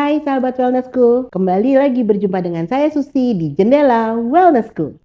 Hai sahabat Wellnessku, kembali lagi berjumpa dengan saya Susi di Jendela Wellnessku.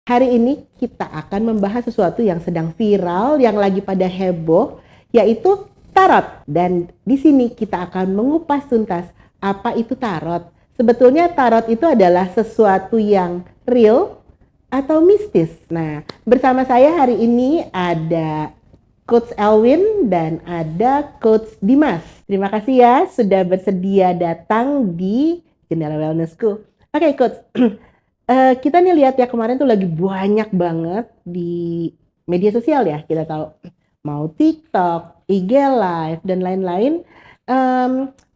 Hari ini kita akan membahas sesuatu yang sedang viral, yang lagi pada heboh, yaitu tarot. Dan di sini kita akan mengupas tuntas apa itu tarot. Sebetulnya tarot itu adalah sesuatu yang real atau mistis. Nah, bersama saya hari ini ada Coach Elwin dan ada Coach Dimas. Terima kasih ya sudah bersedia datang di Jendela Wellnessku. Oke, Coach. Kita nih lihat ya kemarin tuh lagi banyak banget di media sosial ya, kita tahu mau TikTok, IG Live dan lain-lain.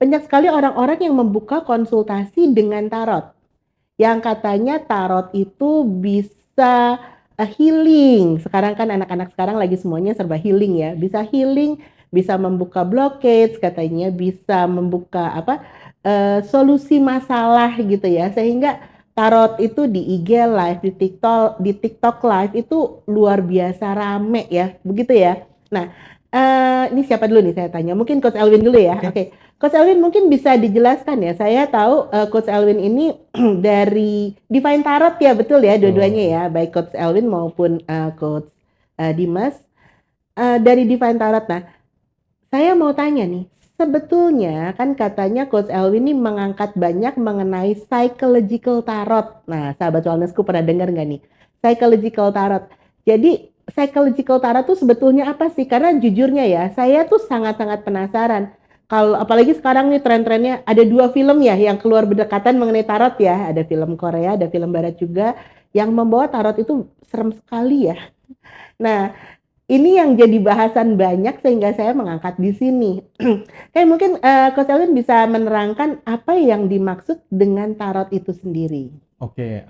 Banyak sekali orang-orang yang membuka konsultasi dengan tarot. Yang katanya tarot itu bisa healing. Sekarang kan anak-anak sekarang lagi semuanya serba healing ya. Bisa healing, bisa membuka blockage, katanya bisa membuka solusi masalah gitu ya. Sehingga tarot itu di IG Live, di TikTok Live itu luar biasa rame ya, begitu ya. Nah, ini siapa dulu nih saya tanya? Mungkin Coach Elwin dulu ya. Oke. Coach Elwin mungkin bisa dijelaskan ya. Saya tahu Coach Elwin ini dari Divine Tarot ya, betul ya dua-duanya ya, baik Coach Elwin maupun Coach Dimas dari Divine Tarot. Nah, saya mau tanya nih, sebetulnya kan katanya Coach Elwin ini mengangkat banyak mengenai psychological tarot. Nah, sahabat wellnessku pernah dengar nggak nih? Psychological tarot. Jadi, psychological tarot tuh sebetulnya apa sih? Karena jujurnya ya, saya tuh sangat-sangat penasaran. Kalau apalagi sekarang nih tren-trennya ada 2 film ya yang keluar berdekatan mengenai tarot ya. Ada film Korea, ada film Barat juga yang membawa tarot itu serem sekali ya. Nah, ini yang jadi bahasan banyak sehingga saya mengangkat di sini. Mungkin Coach Elwin bisa menerangkan apa yang dimaksud dengan tarot itu sendiri. Oke,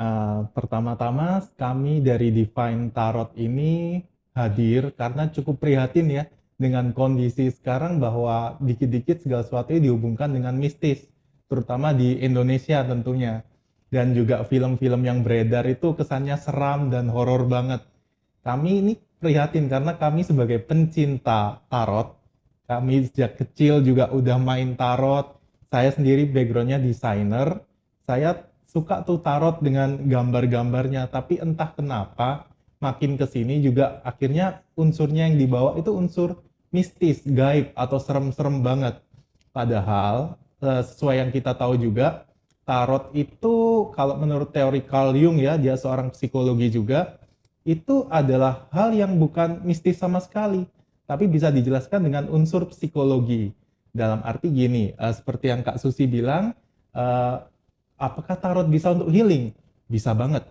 pertama-tama kami dari Divine Tarot ini hadir karena cukup prihatin ya dengan kondisi sekarang bahwa dikit-dikit segala sesuatu dihubungkan dengan mistis, terutama di Indonesia tentunya. Dan juga film-film yang beredar itu kesannya seram dan horor banget. Kami ini prihatin karena kami sebagai pencinta tarot, kami sejak kecil juga udah main tarot. Saya sendiri backgroundnya desainer, saya suka tuh tarot dengan gambar-gambarnya, tapi entah kenapa makin kesini juga akhirnya unsurnya yang dibawa itu unsur mistis, gaib atau serem-serem banget. Padahal sesuai yang kita tahu juga, tarot itu kalau menurut teori Carl Jung ya, dia seorang psikologi juga, itu adalah hal yang bukan mistis sama sekali, tapi bisa dijelaskan dengan unsur psikologi. Dalam arti gini, seperti yang Kak Susi bilang, eh, apakah tarot bisa untuk healing? Bisa banget.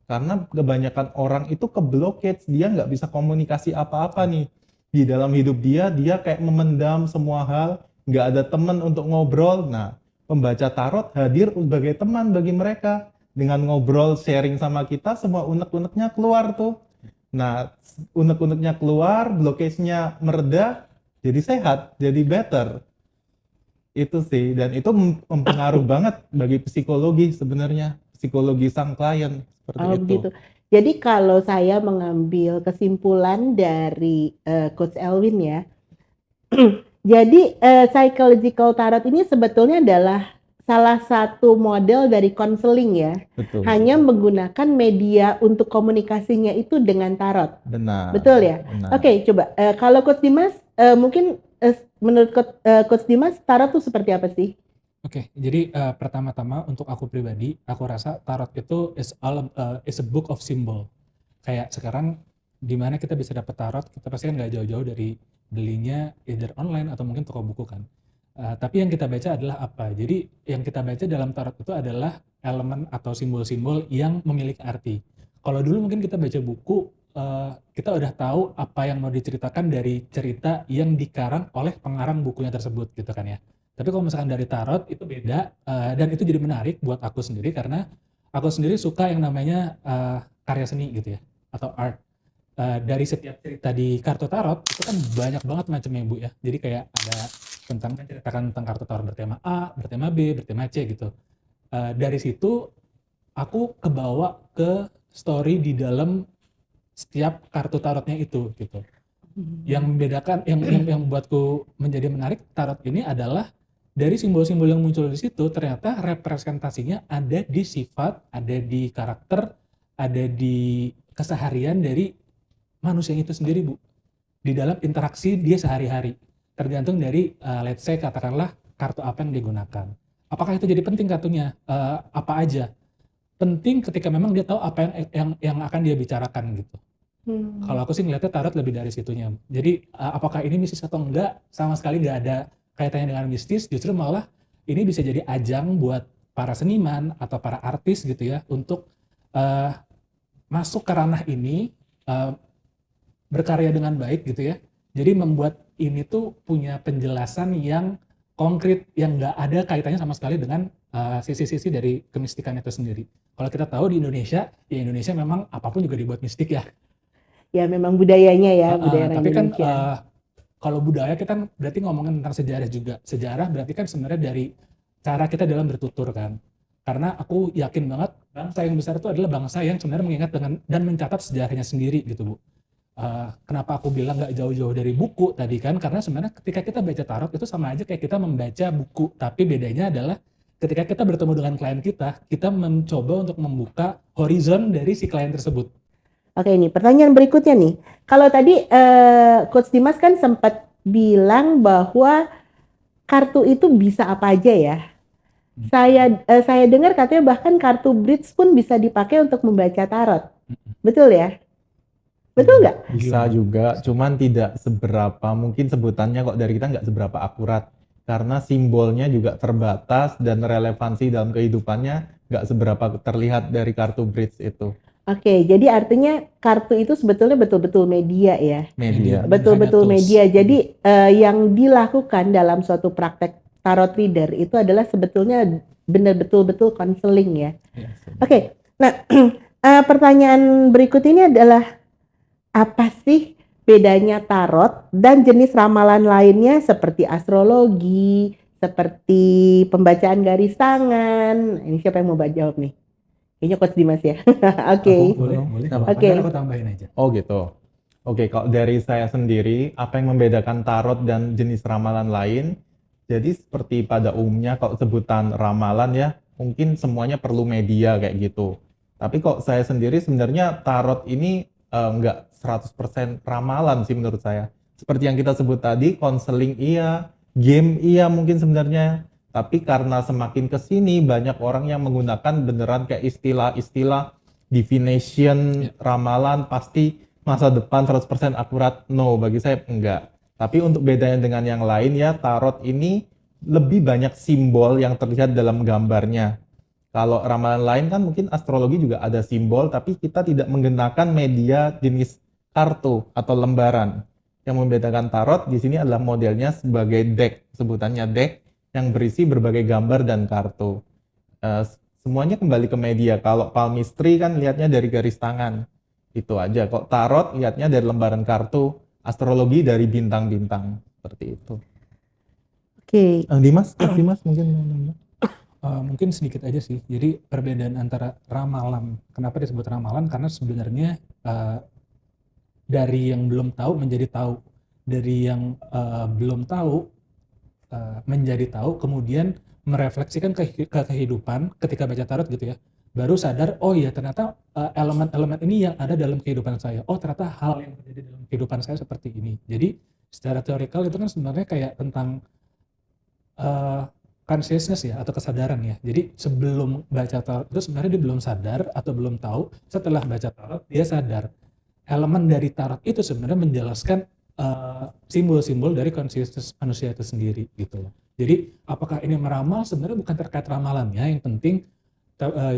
Karena kebanyakan orang itu ke blockage, dia nggak bisa komunikasi apa-apa nih. Di dalam hidup dia, dia kayak memendam semua hal, nggak ada teman untuk ngobrol. Nah, pembaca tarot hadir sebagai teman bagi mereka. Dengan ngobrol, sharing sama kita, semua unek-uneknya keluar tuh. Nah, unek-uneknya keluar, blockage-nya mereda, jadi sehat, jadi better. Itu sih, dan itu mempengaruhi banget bagi psikologi sebenarnya, psikologi sang klien, seperti Oh itu. begitu. Jadi kalau saya mengambil kesimpulan dari Coach Elwin ya, jadi psychological tarot ini sebetulnya adalah salah satu model dari konseling ya. Betul, Hanya menggunakan media untuk komunikasinya itu dengan tarot. benar, Betul ya? benar. Oke, coba kalau Coach Dimas mungkin menurut Coach Dimas tarot itu seperti apa sih? Oke, jadi pertama-tama untuk aku pribadi, aku rasa tarot itu is a book of symbol. Kayak sekarang di mana kita bisa dapat tarot, kita pasti kan nggak jauh-jauh dari belinya either online atau mungkin toko buku kan. Tapi yang kita baca adalah apa? Jadi yang kita baca dalam tarot itu adalah elemen atau simbol-simbol yang memiliki arti. Kalau dulu mungkin kita baca buku, kita udah tahu apa yang mau diceritakan dari cerita yang dikarang oleh pengarang bukunya tersebut gitu kan ya. Tapi kalau misalkan dari tarot itu beda, dan itu jadi menarik buat aku sendiri karena aku sendiri suka yang namanya karya seni gitu ya, atau art. Dari setiap cerita di kartu tarot itu kan banyak banget macamnya Bu ya. Jadi kayak ada tentang menceritakan tentang kartu tarot bertema A, bertema B, bertema C gitu. Dari situ aku kebawa ke story di dalam setiap kartu tarotnya itu gitu. Yang membedakan, yang buatku menjadi menarik tarot ini adalah dari simbol-simbol yang muncul di situ ternyata representasinya ada di sifat, ada di karakter, ada di keseharian dari manusia itu sendiri Bu, di dalam interaksi dia sehari-hari, tergantung dari let's say katakanlah kartu apa yang digunakan. Apakah itu jadi penting kartunya? Apa aja? Penting ketika memang dia tahu apa yang akan dia bicarakan gitu. Kalau aku sih ngeliatnya tarot lebih dari situnya. Jadi apakah ini mistis atau enggak, sama sekali nggak ada kaitannya dengan mistis, justru malah ini bisa jadi ajang buat para seniman atau para artis gitu ya untuk masuk ke ranah ini, berkarya dengan baik gitu ya. Jadi membuat ini tuh punya penjelasan yang konkret, yang nggak ada kaitannya sama sekali dengan sisi-sisi dari kemistikan itu sendiri. Kalau kita tahu di Indonesia, ya Indonesia memang apapun juga dibuat mistik ya. Ya memang budayanya ya, budaya orang Tapi kan Indonesia. kalau budaya kita kan berarti ngomongin tentang sejarah juga. Sejarah berarti kan sebenarnya dari cara kita dalam bertutur kan. Karena aku yakin banget bangsa yang besar itu adalah bangsa yang sebenarnya mengingat dengan dan mencatat sejarahnya sendiri gitu Bu. Kenapa aku bilang nggak jauh-jauh dari buku tadi kan, karena sebenarnya ketika kita baca tarot itu sama aja kayak kita membaca buku, tapi bedanya adalah ketika kita bertemu dengan klien kita mencoba untuk membuka horizon dari si klien tersebut. Oke, ini pertanyaan berikutnya nih. Kalau tadi Coach Dimas kan sempat bilang bahwa kartu itu bisa apa aja ya. Saya dengar katanya bahkan kartu bridge pun bisa dipakai untuk membaca tarot. Betul ya? Betul nggak? Bisa juga, cuman tidak seberapa, mungkin sebutannya kok dari kita nggak seberapa akurat. Karena simbolnya juga terbatas dan relevansi dalam kehidupannya nggak seberapa terlihat dari kartu bridge itu. Oke, jadi artinya kartu itu sebetulnya betul-betul media ya. Media. Betul-betul Hanya tools. media. Jadi yang dilakukan dalam suatu praktek tarot reader itu adalah sebetulnya benar betul-betul konseling ya. Ya. Oke, nah pertanyaan berikut ini adalah apa sih bedanya tarot dan jenis ramalan lainnya seperti astrologi, seperti pembacaan garis tangan? Ini siapa yang mau jawab nih? Kayaknya Coach Dimas ya. Oke. Boleh. Oke. Aku tambahin aja. Oh gitu. Oke, kalau dari saya sendiri, apa yang membedakan tarot dan jenis ramalan lain? Jadi seperti pada umumnya kalau sebutan ramalan ya, mungkin semuanya perlu media kayak gitu. Tapi kok saya sendiri sebenarnya tarot ini nggak 100% ramalan sih menurut saya. Seperti yang kita sebut tadi, konseling iya, game iya mungkin sebenarnya. Tapi karena semakin kesini banyak orang yang menggunakan beneran kayak istilah-istilah divination, ramalan pasti masa depan 100% akurat. No, bagi saya enggak. Tapi untuk bedanya dengan yang lain ya, tarot ini lebih banyak simbol yang terlihat dalam gambarnya. Kalau ramalan lain kan mungkin astrologi juga ada simbol, tapi kita tidak menggunakan media jenis kartu atau lembaran. Yang membedakan tarot di sini adalah modelnya sebagai deck, sebutannya deck yang berisi berbagai gambar dan kartu. Semuanya kembali ke media. Kalau palmistry kan lihatnya dari garis tangan. Itu aja. Kok tarot lihatnya dari lembaran kartu, astrologi dari bintang-bintang. Seperti itu. Oke. Dimas mungkin mau nambah? Mungkin sedikit aja sih. Jadi perbedaan antara ramalan. Kenapa disebut ramalan? Karena sebenarnya dari yang belum tahu menjadi tahu. Dari yang belum tahu menjadi tahu, kemudian merefleksikan ke kehidupan ketika baca tarot gitu ya. Baru sadar, oh iya ternyata elemen-elemen ini yang ada dalam kehidupan saya. Oh ternyata hal yang terjadi dalam kehidupan saya seperti ini. Jadi secara teorikal itu kan sebenarnya kayak tentang consciousness ya, atau kesadaran ya. Jadi sebelum baca tarot itu sebenarnya dia belum sadar atau belum tahu. Setelah baca tarot dia sadar. Elemen dari tarot itu sebenarnya menjelaskan simbol-simbol dari consciousness manusia itu sendiri gitu loh. Jadi apakah ini meramal? Sebenarnya bukan terkait ramalannya, yang penting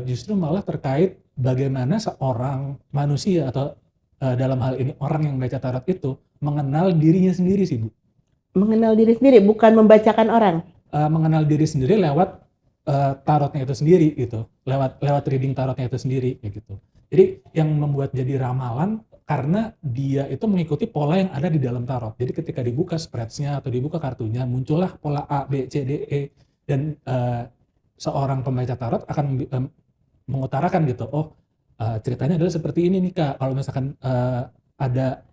justru malah terkait bagaimana seorang manusia atau dalam hal ini orang yang baca tarot itu mengenal dirinya sendiri sih Bu. Mengenal diri sendiri, bukan membacakan orang. Mengenal diri sendiri lewat tarotnya itu sendiri gitu, lewat reading tarotnya itu sendiri kayak gitu. Jadi yang membuat jadi ramalan karena dia itu mengikuti pola yang ada di dalam tarot. Jadi ketika dibuka spreadsnya atau dibuka kartunya, muncullah pola A, B, C, D, E, dan seorang pembaca tarot akan mengutarakan gitu, oh ceritanya adalah seperti ini nih Kak, kalau misalkan ada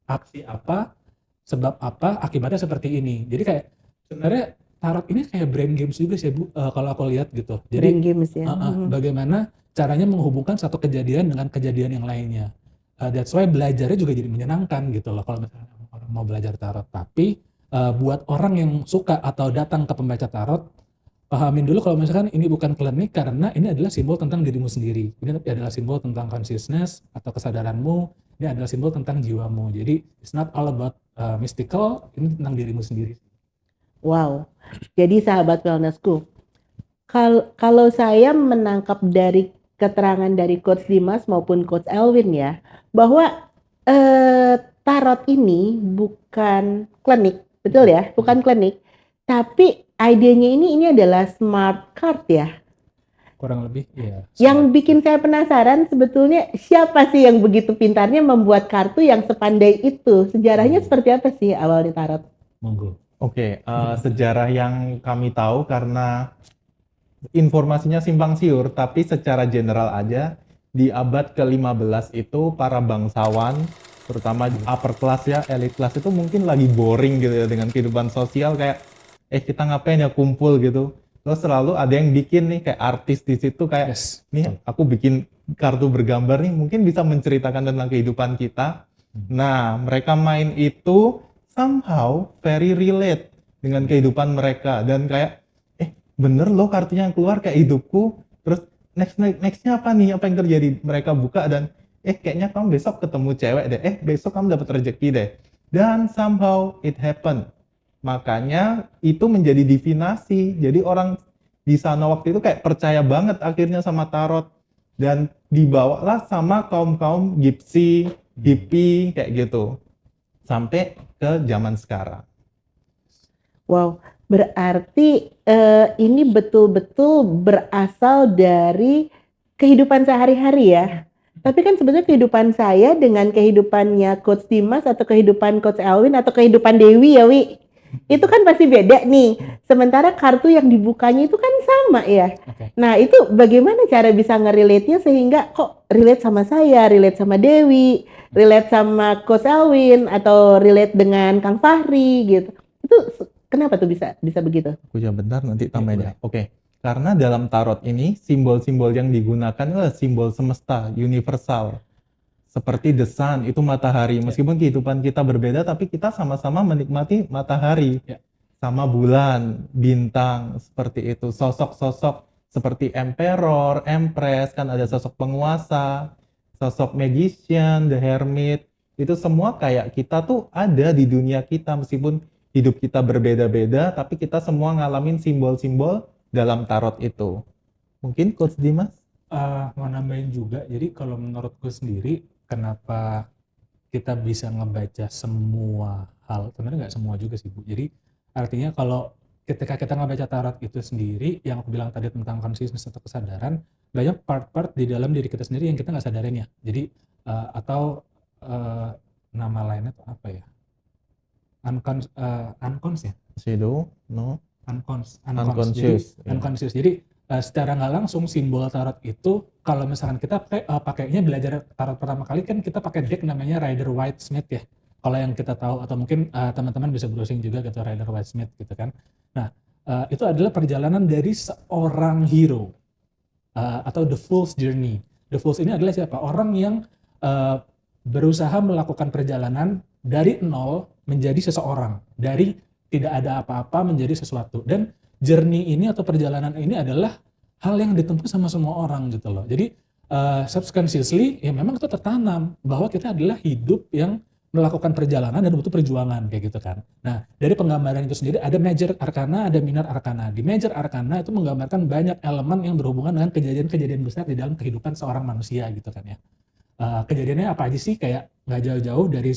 aksi apa, sebab apa, akibatnya seperti ini. Jadi kayak sebenarnya tarot ini kayak brain games juga sih Bu, kalau aku lihat gitu. Brain Jadi games ya. bagaimana caranya menghubungkan satu kejadian dengan kejadian yang lainnya. That's why belajarnya juga jadi menyenangkan gitu loh kalau misalnya orang mau belajar tarot. Tapi buat orang yang suka atau datang ke pembaca tarot, pahamin dulu kalau misalkan ini bukan klinik karena ini adalah simbol tentang dirimu sendiri. Ini adalah simbol tentang consciousness atau kesadaranmu. Ini adalah simbol tentang jiwamu. Jadi it's not all about mystical, ini tentang dirimu sendiri. Wow. Jadi sahabat wellnessku, kalau saya menangkap dari keterangan dari Coach Dimas maupun Coach Elwin ya, bahwa tarot ini bukan klinik, betul ya? Bukan klinik, tapi idenya ini adalah smart card ya. Kurang lebih ya. Yang bikin saya penasaran sebetulnya siapa sih yang begitu pintarnya membuat kartu yang sepandai itu? Sejarahnya seperti apa sih awalnya tarot? Monggo. Oke, sejarah yang kami tahu karena informasinya simpang siur, tapi secara general aja di abad ke-15 itu para bangsawan, terutama upper class ya, elite class itu mungkin lagi boring gitu ya dengan kehidupan sosial kayak kita ngapain ya kumpul gitu. Terus selalu ada yang bikin nih kayak artis di situ kayak Yes. nih aku bikin kartu bergambar nih mungkin bisa menceritakan tentang kehidupan kita. Nah, mereka main itu somehow very relate dengan kehidupan mereka dan kayak bener loh kartunya yang keluar kayak hidupku. Terus nextnya apa nih, apa yang terjadi, mereka buka dan kayaknya kamu besok ketemu cewek deh, besok kamu dapat rezeki deh, dan somehow it happen. Makanya itu menjadi divinasi. Jadi orang di sana waktu itu kayak percaya banget akhirnya sama tarot dan dibawalah sama kaum gypsy, hippie kayak gitu sampai ke zaman sekarang. Wow, berarti ini betul-betul berasal dari kehidupan sehari-hari ya. Tapi kan sebenarnya kehidupan saya dengan kehidupannya Coach Dimas atau kehidupan Coach Elwin atau kehidupan Dewi ya Wi, itu kan pasti beda nih. Sementara kartu yang dibukanya itu kan sama ya. Okay. Nah itu bagaimana cara bisa nge-relate-nya sehingga kok relate sama saya, relate sama Dewi, relate sama Coach Elwin atau relate dengan Kang Fahri gitu. Itu kenapa tuh bisa begitu? Aku jawab bentar nanti tambahin ya. Oke. Karena dalam tarot ini simbol-simbol yang digunakan adalah simbol semesta, universal. Seperti the sun, itu matahari. Meskipun kehidupan kita berbeda tapi kita sama-sama menikmati matahari. Sama bulan, bintang, seperti itu. Sosok-sosok seperti emperor, empress, kan ada sosok penguasa, sosok magician, the hermit. Itu semua kayak kita tuh ada di dunia kita meskipun hidup kita berbeda-beda, tapi kita semua ngalamin simbol-simbol dalam tarot itu. Mungkin Coach Dimas? Mau nambahin juga, jadi kalau menurutku sendiri, kenapa kita bisa ngebaca semua hal, sebenarnya nggak semua juga sih Bu. Jadi artinya kalau ketika kita ngebaca tarot itu sendiri, yang aku bilang tadi tentang consciousness atau kesadaran, banyak part-part di dalam diri kita sendiri yang kita nggak sadarin ya. Jadi atau nama lainnya tuh apa ya? Unconscious ya? Shadow? No? Unconscious. Jadi secara nggak langsung simbol tarot itu kalau misalkan kita pakainya belajar tarot pertama kali kan kita pakai deck namanya Rider-Waite-Smith ya. Kalau yang kita tahu atau mungkin teman-teman bisa browsing juga gitu Rider-Waite-Smith gitu kan. Nah, itu adalah perjalanan dari seorang hero atau the fool's journey. The fool's ini adalah siapa? Orang yang berusaha melakukan perjalanan dari nol menjadi seseorang, dari tidak ada apa-apa menjadi sesuatu. Dan journey ini atau perjalanan ini adalah hal yang ditempuh sama semua orang gitu loh. Jadi subconsciously ya memang itu tertanam bahwa kita adalah hidup yang melakukan perjalanan dan butuh perjuangan kayak gitu kan. Nah, dari penggambaran itu sendiri ada major arcana, ada minor arcana. Di major arcana itu menggambarkan banyak elemen yang berhubungan dengan kejadian-kejadian besar di dalam kehidupan seorang manusia gitu kan ya. Kejadiannya apa aja sih, kayak nggak jauh-jauh dari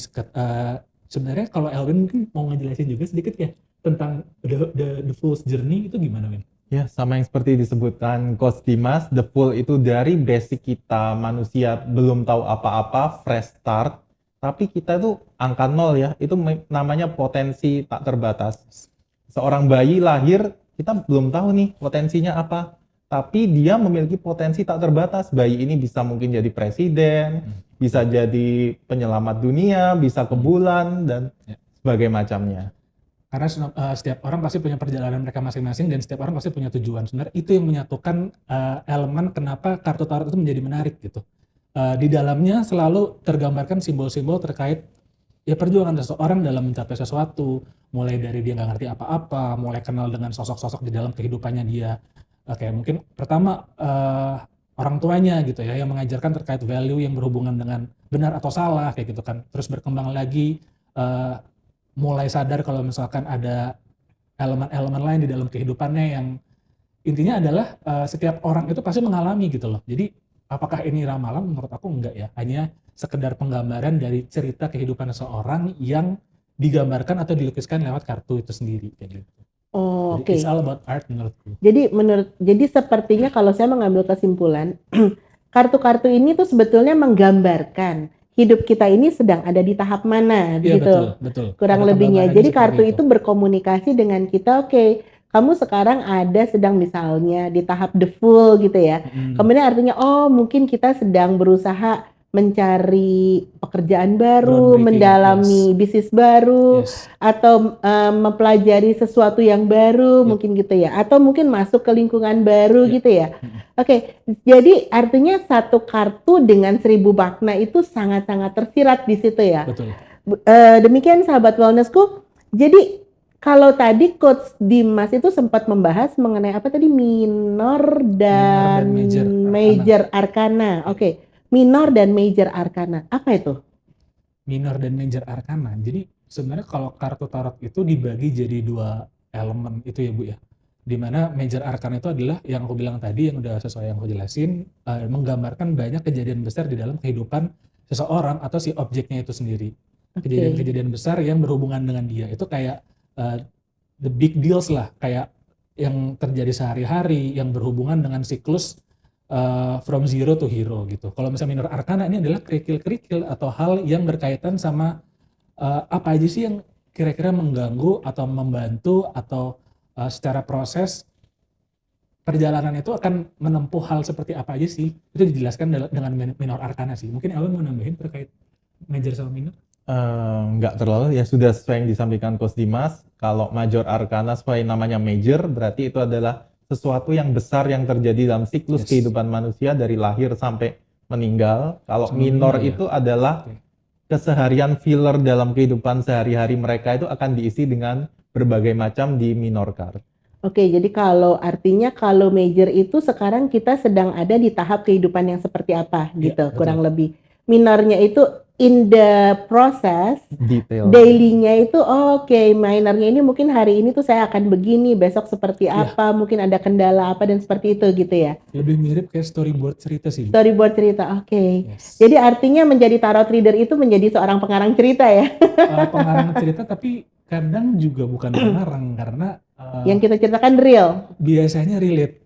sebenarnya kalau Elwin mungkin mau ngejelasin juga sedikit ya tentang the fool's journey itu gimana Win? Ya, sama yang seperti disebutkan Coach Dimas, the full itu dari basic kita manusia belum tahu apa-apa, fresh start, tapi kita tuh angka nol ya, itu namanya potensi tak terbatas. Seorang bayi lahir, kita belum tahu nih potensinya apa, tapi dia memiliki potensi tak terbatas. Bayi ini bisa mungkin jadi presiden, bisa jadi penyelamat dunia, bisa ke bulan, dan Ya. sebagainya macamnya. Karena setiap orang pasti punya perjalanan mereka masing-masing dan setiap orang pasti punya tujuan. Sebenarnya itu yang menyatukan elemen kenapa kartu tarot itu menjadi menarik gitu. Di dalamnya selalu tergambarkan simbol-simbol terkait ya perjuangan seseorang dalam mencapai sesuatu, mulai dari dia nggak ngerti apa-apa, mulai kenal dengan sosok-sosok di dalam kehidupannya dia. Kayak mungkin pertama orang tuanya gitu ya yang mengajarkan terkait value yang berhubungan dengan benar atau salah kayak gitu kan. Terus berkembang lagi mulai sadar kalau misalkan ada elemen-elemen lain di dalam kehidupannya yang intinya adalah setiap orang itu pasti mengalami gitu loh. Jadi apakah ini ramalan? Menurut aku enggak ya. Hanya sekedar penggambaran dari cerita kehidupan seseorang yang digambarkan atau dilukiskan lewat kartu itu sendiri kayak gitu. Oh, Jadi oke. it's all about art menurutku. Jadi sepertinya kalau saya mengambil kesimpulan, kartu-kartu ini tuh sebetulnya menggambarkan hidup kita ini sedang ada di tahap mana, Iya gitu. betul. Kurang Ada lebihnya. penggambarannya Jadi seperti kartu itu. itu berkomunikasi dengan kita, oke, kamu sekarang ada sedang misalnya di tahap the full gitu ya. Kemudian artinya, oh mungkin kita sedang berusaha mencari pekerjaan baru, Groundbreaking, mendalami bisnis baru, Yes. atau mempelajari sesuatu yang baru, Yep. mungkin gitu ya. Atau mungkin masuk ke lingkungan baru Yep. gitu ya. Oke, jadi artinya satu kartu dengan 1000 makna itu sangat-sangat tersirat di situ ya. Betul. Demikian sahabat wellnessku. Jadi kalau tadi Coach Dimas itu sempat membahas mengenai apa tadi, minor dan major arcana. Oke. Minor dan major arcana. Apa itu? Minor dan major arcana. Jadi sebenarnya kalau kartu tarot itu dibagi jadi 2 elemen itu ya Bu ya. Dimana major arcana itu adalah yang aku bilang tadi yang udah sesuai yang aku jelasin, menggambarkan banyak kejadian besar di dalam kehidupan seseorang atau si objeknya itu sendiri. Kejadian-kejadian besar yang berhubungan dengan dia. Itu kayak the big deals lah, kayak yang terjadi sehari-hari yang berhubungan dengan siklus from zero to hero gitu. Kalau misalnya minor arcana ini adalah kerikil-kerikil atau hal yang berkaitan sama apa aja sih yang kira-kira mengganggu atau membantu atau secara proses perjalanan itu akan menempuh hal seperti apa aja sih. Itu dijelaskan dengan minor arcana sih. Mungkin Elwin mau nambahin terkait major sama minor? Nggak terlalu, ya sudah sesuai yang disampaikan Coach Dimas. Kalau major arcana sesuai namanya major, berarti itu adalah sesuatu yang besar yang terjadi dalam siklus kehidupan manusia dari lahir sampai meninggal. Kalau minor itu adalah keseharian filler dalam kehidupan sehari-hari mereka, itu akan diisi dengan berbagai macam di minor card. Oke, jadi artinya kalau major itu sekarang kita sedang ada di tahap kehidupan yang seperti apa gitu, kurang lebih. Minornya itu in the process, detail. Daily-nya itu oke, minornya ini mungkin hari ini tuh saya akan begini, besok seperti apa, mungkin ada kendala apa dan seperti itu gitu ya. Lebih mirip kayak storyboard cerita sih. Storyboard cerita, oke. Jadi artinya menjadi tarot reader itu menjadi seorang pengarang cerita ya. Pengarang cerita, tapi kadang juga bukan pengarang karena yang kita ceritakan real. Biasanya relate.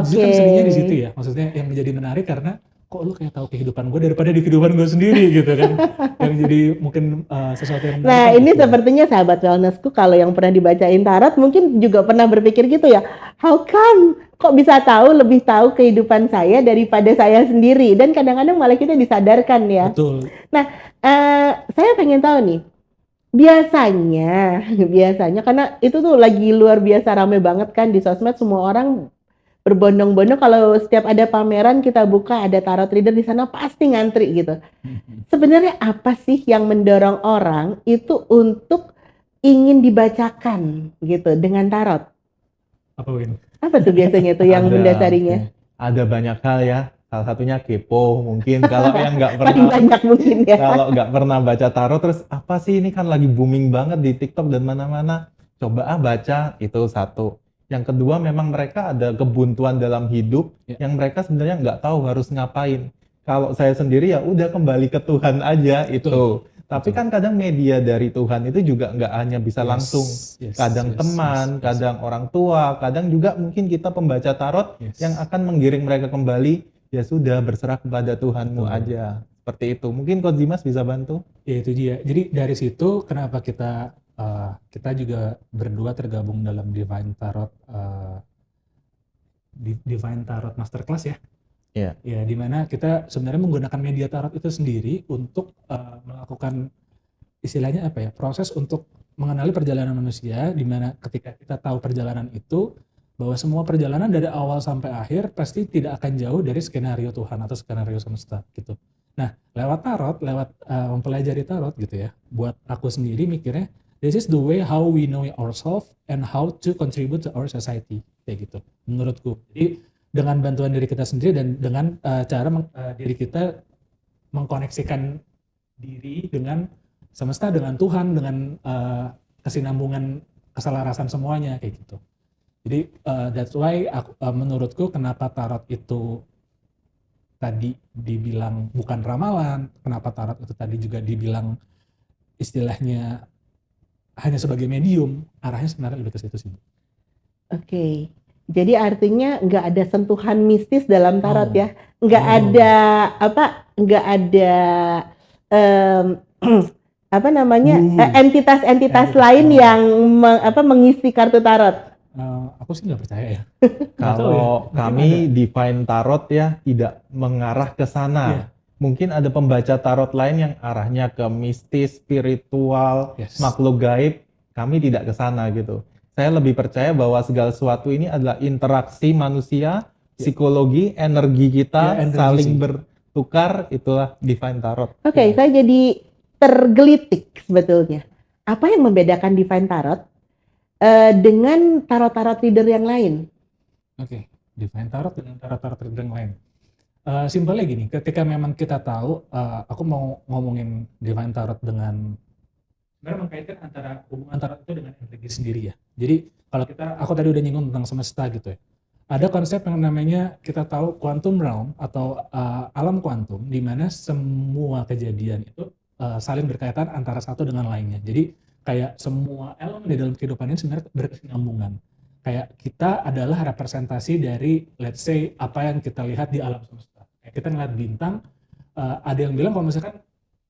Justru kan seninya di situ ya. Maksudnya yang menjadi menarik karena kok lu kayak tahu kehidupan gue daripada di kehidupan gue sendiri gitu kan. Yang jadi mungkin sesuatu yang menarik. Nah ini sepertinya sahabat wellnessku kalau yang pernah dibacain tarot mungkin juga pernah berpikir gitu ya. How come? Kok bisa lebih tahu kehidupan saya daripada saya sendiri? Dan kadang-kadang malah kita disadarkan ya. Betul. Nah saya pengen tahu nih. Biasanya karena itu tuh lagi luar biasa rame banget kan di sosmed, semua orang berbondong-bondong kalau setiap ada pameran kita buka ada tarot reader di sana pasti ngantri gitu. Sebenarnya apa sih yang mendorong orang itu untuk ingin dibacakan gitu dengan tarot? Apa tuh biasanya tuh yang mendasarinya? Ada banyak hal ya. Salah satunya kepo mungkin, kalau yang nggak pernah banyak mungkin ya. Kalau nggak pernah baca tarot, terus apa sih ini kan lagi booming banget di TikTok dan mana-mana, coba baca, itu satu. Yang kedua, memang mereka ada kebuntuan dalam hidup yang mereka sebenarnya nggak tahu harus ngapain. Kalau saya sendiri ya udah kembali ke Tuhan aja itu. Tapi Betul. kan kadang media dari Tuhan itu juga nggak hanya bisa langsung. Kadang teman, kadang orang tua, kadang juga mungkin kita pembaca tarot yang akan menggiring mereka kembali. Ya sudah, berserah kepada Tuhanmu Betul. aja. Seperti itu. Mungkin Coach Dimas bisa bantu? Ya itu dia. Jadi dari situ kenapa kita juga berdua tergabung dalam Divine Tarot Masterclass ya. Iya. Ya, di mana kita sebenarnya menggunakan media tarot itu sendiri untuk melakukan istilahnya apa ya, proses untuk mengenali perjalanan manusia, di mana ketika kita tahu perjalanan itu, bahwa semua perjalanan dari awal sampai akhir pasti tidak akan jauh dari skenario Tuhan atau skenario semesta gitu. Nah, lewat tarot, lewat mempelajari tarot gitu ya, buat aku sendiri mikirnya, this is the way how we know ourselves and how to contribute to our society, kayak gitu, menurutku. Jadi dengan bantuan diri kita sendiri dan dengan cara diri kita mengkoneksikan diri dengan semesta, dengan Tuhan, dengan kesinambungan keselarasan semuanya kayak gitu. Jadi that's why menurutku kenapa tarot itu tadi dibilang bukan ramalan, kenapa tarot itu tadi juga dibilang istilahnya hanya sebagai medium, arahnya sebenarnya lebih ke situ sih. Oke. Jadi artinya nggak ada sentuhan mistis dalam tarot No. ya, nggak No. ada nggak ada apa namanya entitas-entitas lain yang mengisi kartu tarot. Aku sih nggak percaya ya. Kalau kami Divine Tarot ya tidak mengarah ke sana. Iya. Mungkin ada pembaca tarot lain yang arahnya ke mistis, spiritual, makhluk gaib. Kami tidak ke sana gitu. Saya lebih percaya bahwa segala sesuatu ini adalah interaksi manusia, psikologi, energi kita saling bertukar, itulah Divine Tarot. Oke, saya jadi tergelitik sebetulnya. Apa yang membedakan Divine Tarot dengan tarot-tarot reader yang lain? Oke, Divine Tarot dengan tarot-tarot reader yang lain. Simpelnya gini, ketika memang kita tahu, aku mau ngomongin Divine Tarot dengan sebenarnya mengkaitkan antara hubungan tarot itu dengan energi sendiri ya. Jadi kalau aku tadi udah nyinggung tentang semesta gitu ya. Ada konsep yang namanya kita tahu quantum realm atau alam kuantum, di mana semua kejadian itu saling berkaitan antara satu dengan lainnya. Jadi kayak semua elemen di dalam kehidupan ini sebenarnya berkesinambungan. Kayak kita adalah representasi dari, let's say, apa yang kita lihat di alam semesta. Kayak kita ngeliat bintang, ada yang bilang kalau misalkan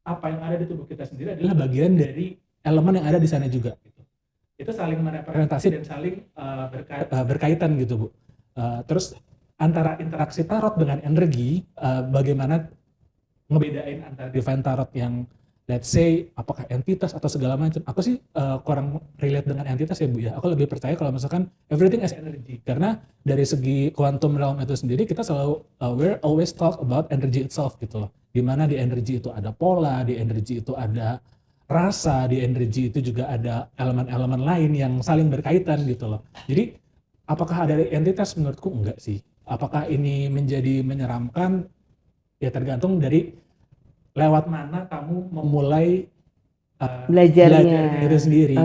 apa yang ada di tubuh kita sendiri adalah bagian dari elemen yang ada di sana juga. Gitu. Itu saling merepresentasi dan saling berkaitan gitu, Bu. Terus antara interaksi tarot dengan energi, bagaimana ngebedain antara Divine Tarot yang let's say apakah entitas atau segala macam. Aku sih kurang relate dengan entitas ya Bu ya. Aku lebih percaya kalau misalkan everything as energy. Karena dari segi quantum realm itu sendiri kita selalu we're always talk about energy itself gitu loh. Dimana di energi itu ada pola, di energi itu ada rasa, di energi itu juga ada elemen-elemen lain yang saling berkaitan gitu loh. Jadi apakah ada entitas? Menurutku enggak sih. Apakah ini menjadi menyeramkan? Ya tergantung dari lewat mana kamu memulai belajarnya itu sendiri.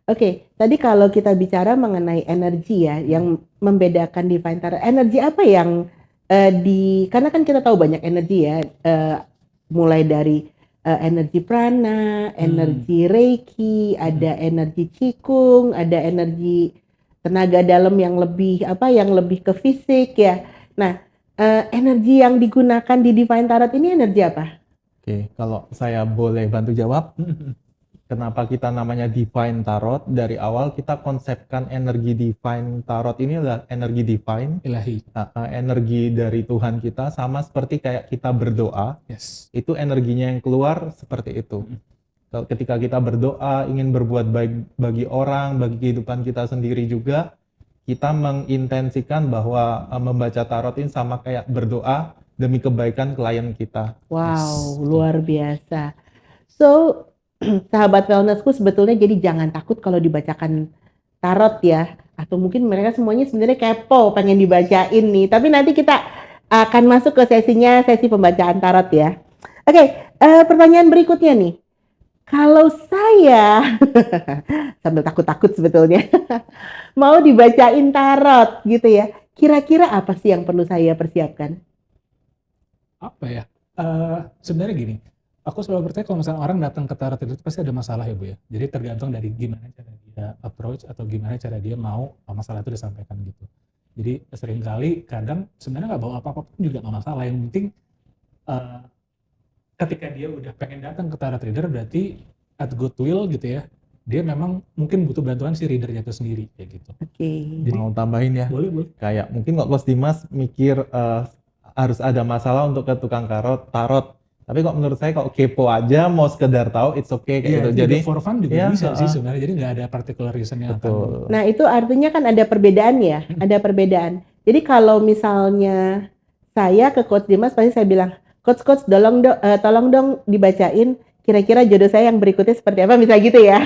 Oke. Tadi kalau kita bicara mengenai energi ya, yang membedakan Divine Tarot, energi apa yang karena kan kita tahu banyak energi ya, mulai dari energi prana, energi reiki, ada energi qigong, ada energi tenaga dalam yang lebih ke fisik ya. Nah, energi yang digunakan di Divine Tarot ini energi apa? Oke, kalau saya boleh bantu jawab, kenapa kita namanya Divine Tarot? Dari awal kita konsepkan energi Divine Tarot ini adalah energi divine, ilahi, energi dari Tuhan kita, sama seperti kayak kita berdoa. Itu energinya yang keluar seperti itu. Ketika kita berdoa ingin berbuat baik bagi orang, bagi kehidupan kita sendiri juga, kita mengintensikan bahwa membaca tarot ini sama kayak berdoa demi kebaikan klien kita. Wow, luar biasa. So, sahabat wellnessku sebetulnya jadi jangan takut kalau dibacakan tarot ya. Atau mungkin mereka semuanya sebenarnya kepo pengen dibacain nih. Tapi nanti kita akan masuk ke sesi pembacaan tarot ya. Oke, pertanyaan berikutnya nih. Kalau saya sambil takut-takut sebetulnya mau dibacain tarot gitu ya, kira-kira apa sih yang perlu saya persiapkan? Apa ya? Sebenarnya gini, Aku selalu percaya kalau misalnya orang datang ke tarot itu pasti ada masalah ya Bu ya. Jadi tergantung dari gimana cara dia approach atau gimana cara dia mau masalah itu disampaikan gitu. Jadi seringkali kadang sebenarnya nggak bawa apa-apa pun juga nggak masalah. Yang penting eh, ketika dia udah pengen datang ke tarot reader berarti at goodwill gitu ya. Dia memang mungkin butuh bantuan si readernya itu sendiri kayak gitu. Oke. Jadi Mau tambahin ya, boleh. kayak mungkin kok Coach Dimas mikir harus ada masalah untuk ke tukang tarot. Tapi kok menurut saya kok kepo aja mau sekedar tahu it's okay kayak Iya, gitu. juga Jadi for fun juga ya, bisa sih sebenarnya. Jadi nggak ada particular reason yang akan betul. Nah, itu artinya kan ada perbedaan ya, ada perbedaan. Jadi kalau misalnya saya ke Coach Dimas pasti saya bilang, Coach, tolong dong dibacain kira-kira jodoh saya yang berikutnya seperti apa, misalnya gitu ya.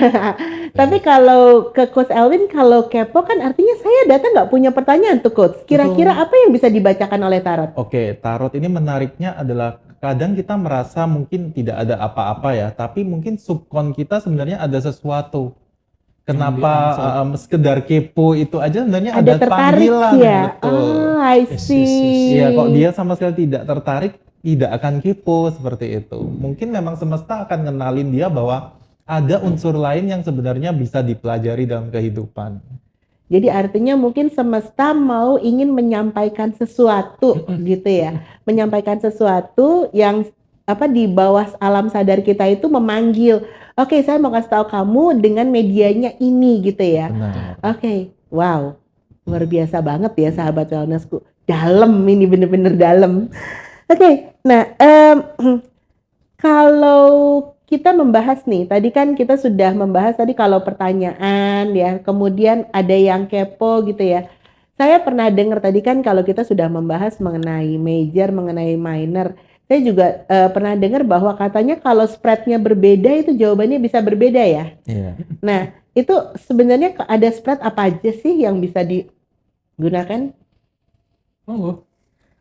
Tapi kalau ke Coach Elvin, kalau kepo kan artinya saya datang nggak punya pertanyaan tuh Coach. Kira-kira Betul. apa yang bisa dibacakan oleh tarot? Oke, tarot ini menariknya adalah kadang kita merasa mungkin tidak ada apa-apa ya, tapi mungkin subkon kita sebenarnya ada sesuatu. Kenapa sekedar kepo itu aja sebenarnya Ada ada tertarik panggilan, ya? betul. I see. Iya, kok dia sama sekali tidak tertarik, tidak akan kepo seperti itu. Mungkin memang semesta akan ngenalin dia bahwa ada unsur lain yang sebenarnya bisa dipelajari dalam kehidupan. Jadi artinya mungkin semesta mau ingin menyampaikan sesuatu gitu ya. Menyampaikan sesuatu yang apa di bawah alam sadar kita itu memanggil. Oke, saya mau kasih tahu kamu dengan medianya ini gitu ya. Benar. Oke, wow. Luar biasa banget ya sahabat wellnessku. Dalam ini bener-bener dalam. Oke, nah kalau kita membahas nih, tadi kan kita sudah membahas tadi kalau pertanyaan ya, kemudian ada yang kepo gitu ya. Saya pernah dengar tadi kan kalau kita sudah membahas mengenai major, mengenai minor. Saya juga pernah dengar bahwa katanya kalau spreadnya berbeda itu jawabannya bisa berbeda ya. Iya. Nah, itu sebenarnya ada spread apa aja sih yang bisa digunakan?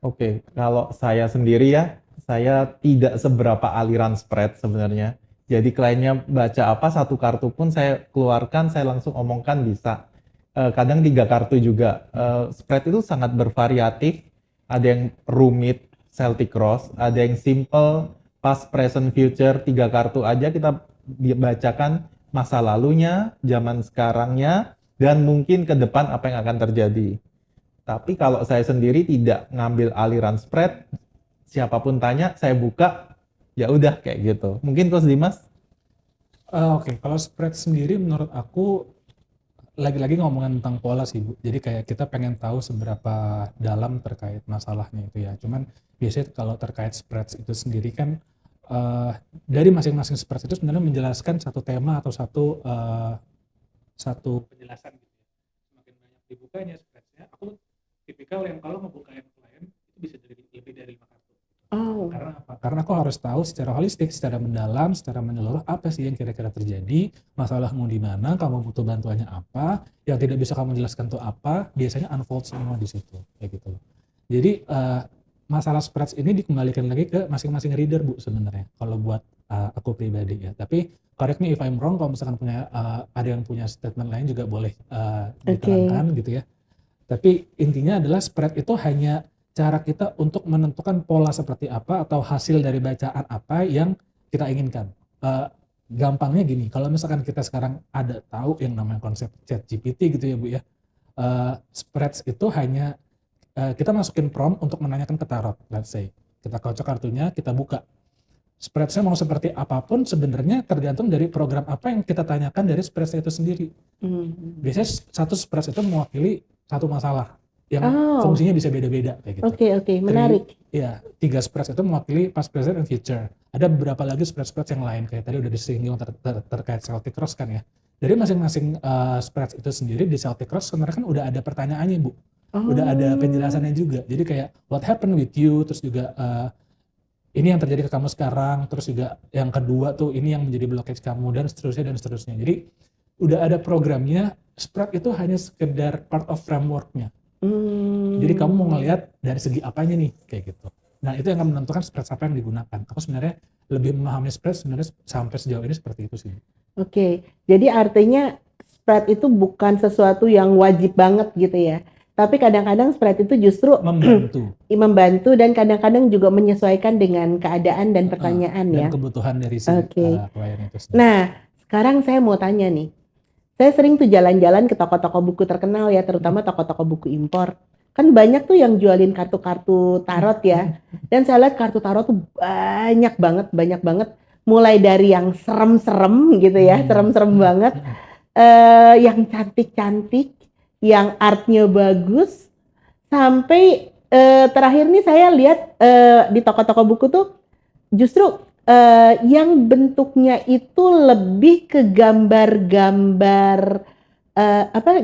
Oke, kalau saya sendiri ya, saya tidak seberapa aliran spread sebenarnya. Jadi kliennya baca apa, satu kartu pun saya keluarkan, saya langsung omongkan bisa. Kadang 3 kartu juga. Spread itu sangat bervariatif. Ada yang rumit, Celtic Cross, ada yang simple, past, present, future, 3 kartu aja kita bacakan masa lalunya, zaman sekarangnya, dan mungkin ke depan apa yang akan terjadi. Tapi kalau saya sendiri tidak ngambil aliran spread, siapapun tanya, saya buka, ya udah kayak gitu. Mungkin Coach Dimas? Oke, kalau spread sendiri menurut aku lagi-lagi ngomongin tentang pola sih Bu. Jadi kayak kita pengen tahu seberapa dalam terkait masalahnya itu ya. Cuman biasanya kalau terkait spread itu sendiri kan dari masing-masing spread itu sebenarnya menjelaskan satu tema atau satu penjelasan gitu ya. Semakin banyak dibukanya spreadnya, aku tipikal yang kalau ngebukain klien itu bisa jadi lebih dari 5 kartu. Oh, Karena apa? Karena aku harus tahu secara holistik, secara mendalam, secara menyeluruh apa sih yang kira-kira terjadi, masalahmu di mana, kamu butuh bantuannya apa, yang tidak bisa kamu jelaskan tuh apa, biasanya unfold semua di situ, kayak gitu. Jadi masalah spreads ini dikembalikan lagi ke masing-masing reader Bu sebenarnya. Kalau buat aku pribadi ya. Tapi correct me if I'm wrong, kalau misalkan ada yang punya statement lain juga boleh diterangkan gitu ya. Tapi intinya adalah spread itu hanya cara kita untuk menentukan pola seperti apa atau hasil dari bacaan apa yang kita inginkan. Gampangnya gini, kalau misalkan kita sekarang ada tahu yang namanya konsep ChatGPT gitu ya Bu ya, spreads itu hanya kita masukin prompt untuk menanyakan ke tarot, let's say. Kita kocok kartunya, kita buka. Spreadsnya mau seperti apapun sebenarnya tergantung dari program apa yang kita tanyakan dari spreadsnya itu sendiri. Biasanya satu spreads itu mewakili satu masalah yang fungsinya bisa beda-beda kayak gitu. Oke, menarik. Iya, 3 spreads itu mewakili past, present, and future. Ada beberapa lagi spreads yang lain kayak tadi udah disinggung terkait Celtic Cross kan ya. Dari masing-masing spreads itu sendiri di Celtic Cross sebenarnya kan udah ada pertanyaannya Bu. Udah ada penjelasannya juga. Jadi kayak what happened with you, terus juga ini yang terjadi ke kamu sekarang, terus juga yang kedua tuh ini yang menjadi blockage kamu dan seterusnya. Jadi udah ada programnya. Spread itu hanya sekedar part of frameworknya. Jadi kamu mau ngelihat dari segi apanya nih kayak gitu. Nah itu yang akan menentukan spread apa yang digunakan. Aku sebenarnya lebih memahami spread sebenarnya sampai sejauh ini seperti itu sih. Oke, jadi artinya spread itu bukan sesuatu yang wajib banget gitu ya. Tapi kadang-kadang spread itu justru Membantu membantu dan kadang-kadang juga menyesuaikan dengan keadaan dan pertanyaan dan ya. kebutuhan dari si Oke. klien itu sendiri. Nah, sekarang saya mau tanya nih. Saya sering tuh jalan-jalan ke toko-toko buku terkenal ya, terutama toko-toko buku impor. Kan banyak tuh yang jualin kartu-kartu tarot ya. Dan saya lihat kartu tarot tuh banyak banget. Mulai dari yang serem-serem gitu ya, serem-serem banget. Yang cantik-cantik, yang artnya bagus, sampai terakhir nih saya lihat di toko-toko buku tuh justru yang bentuknya itu lebih ke gambar-gambar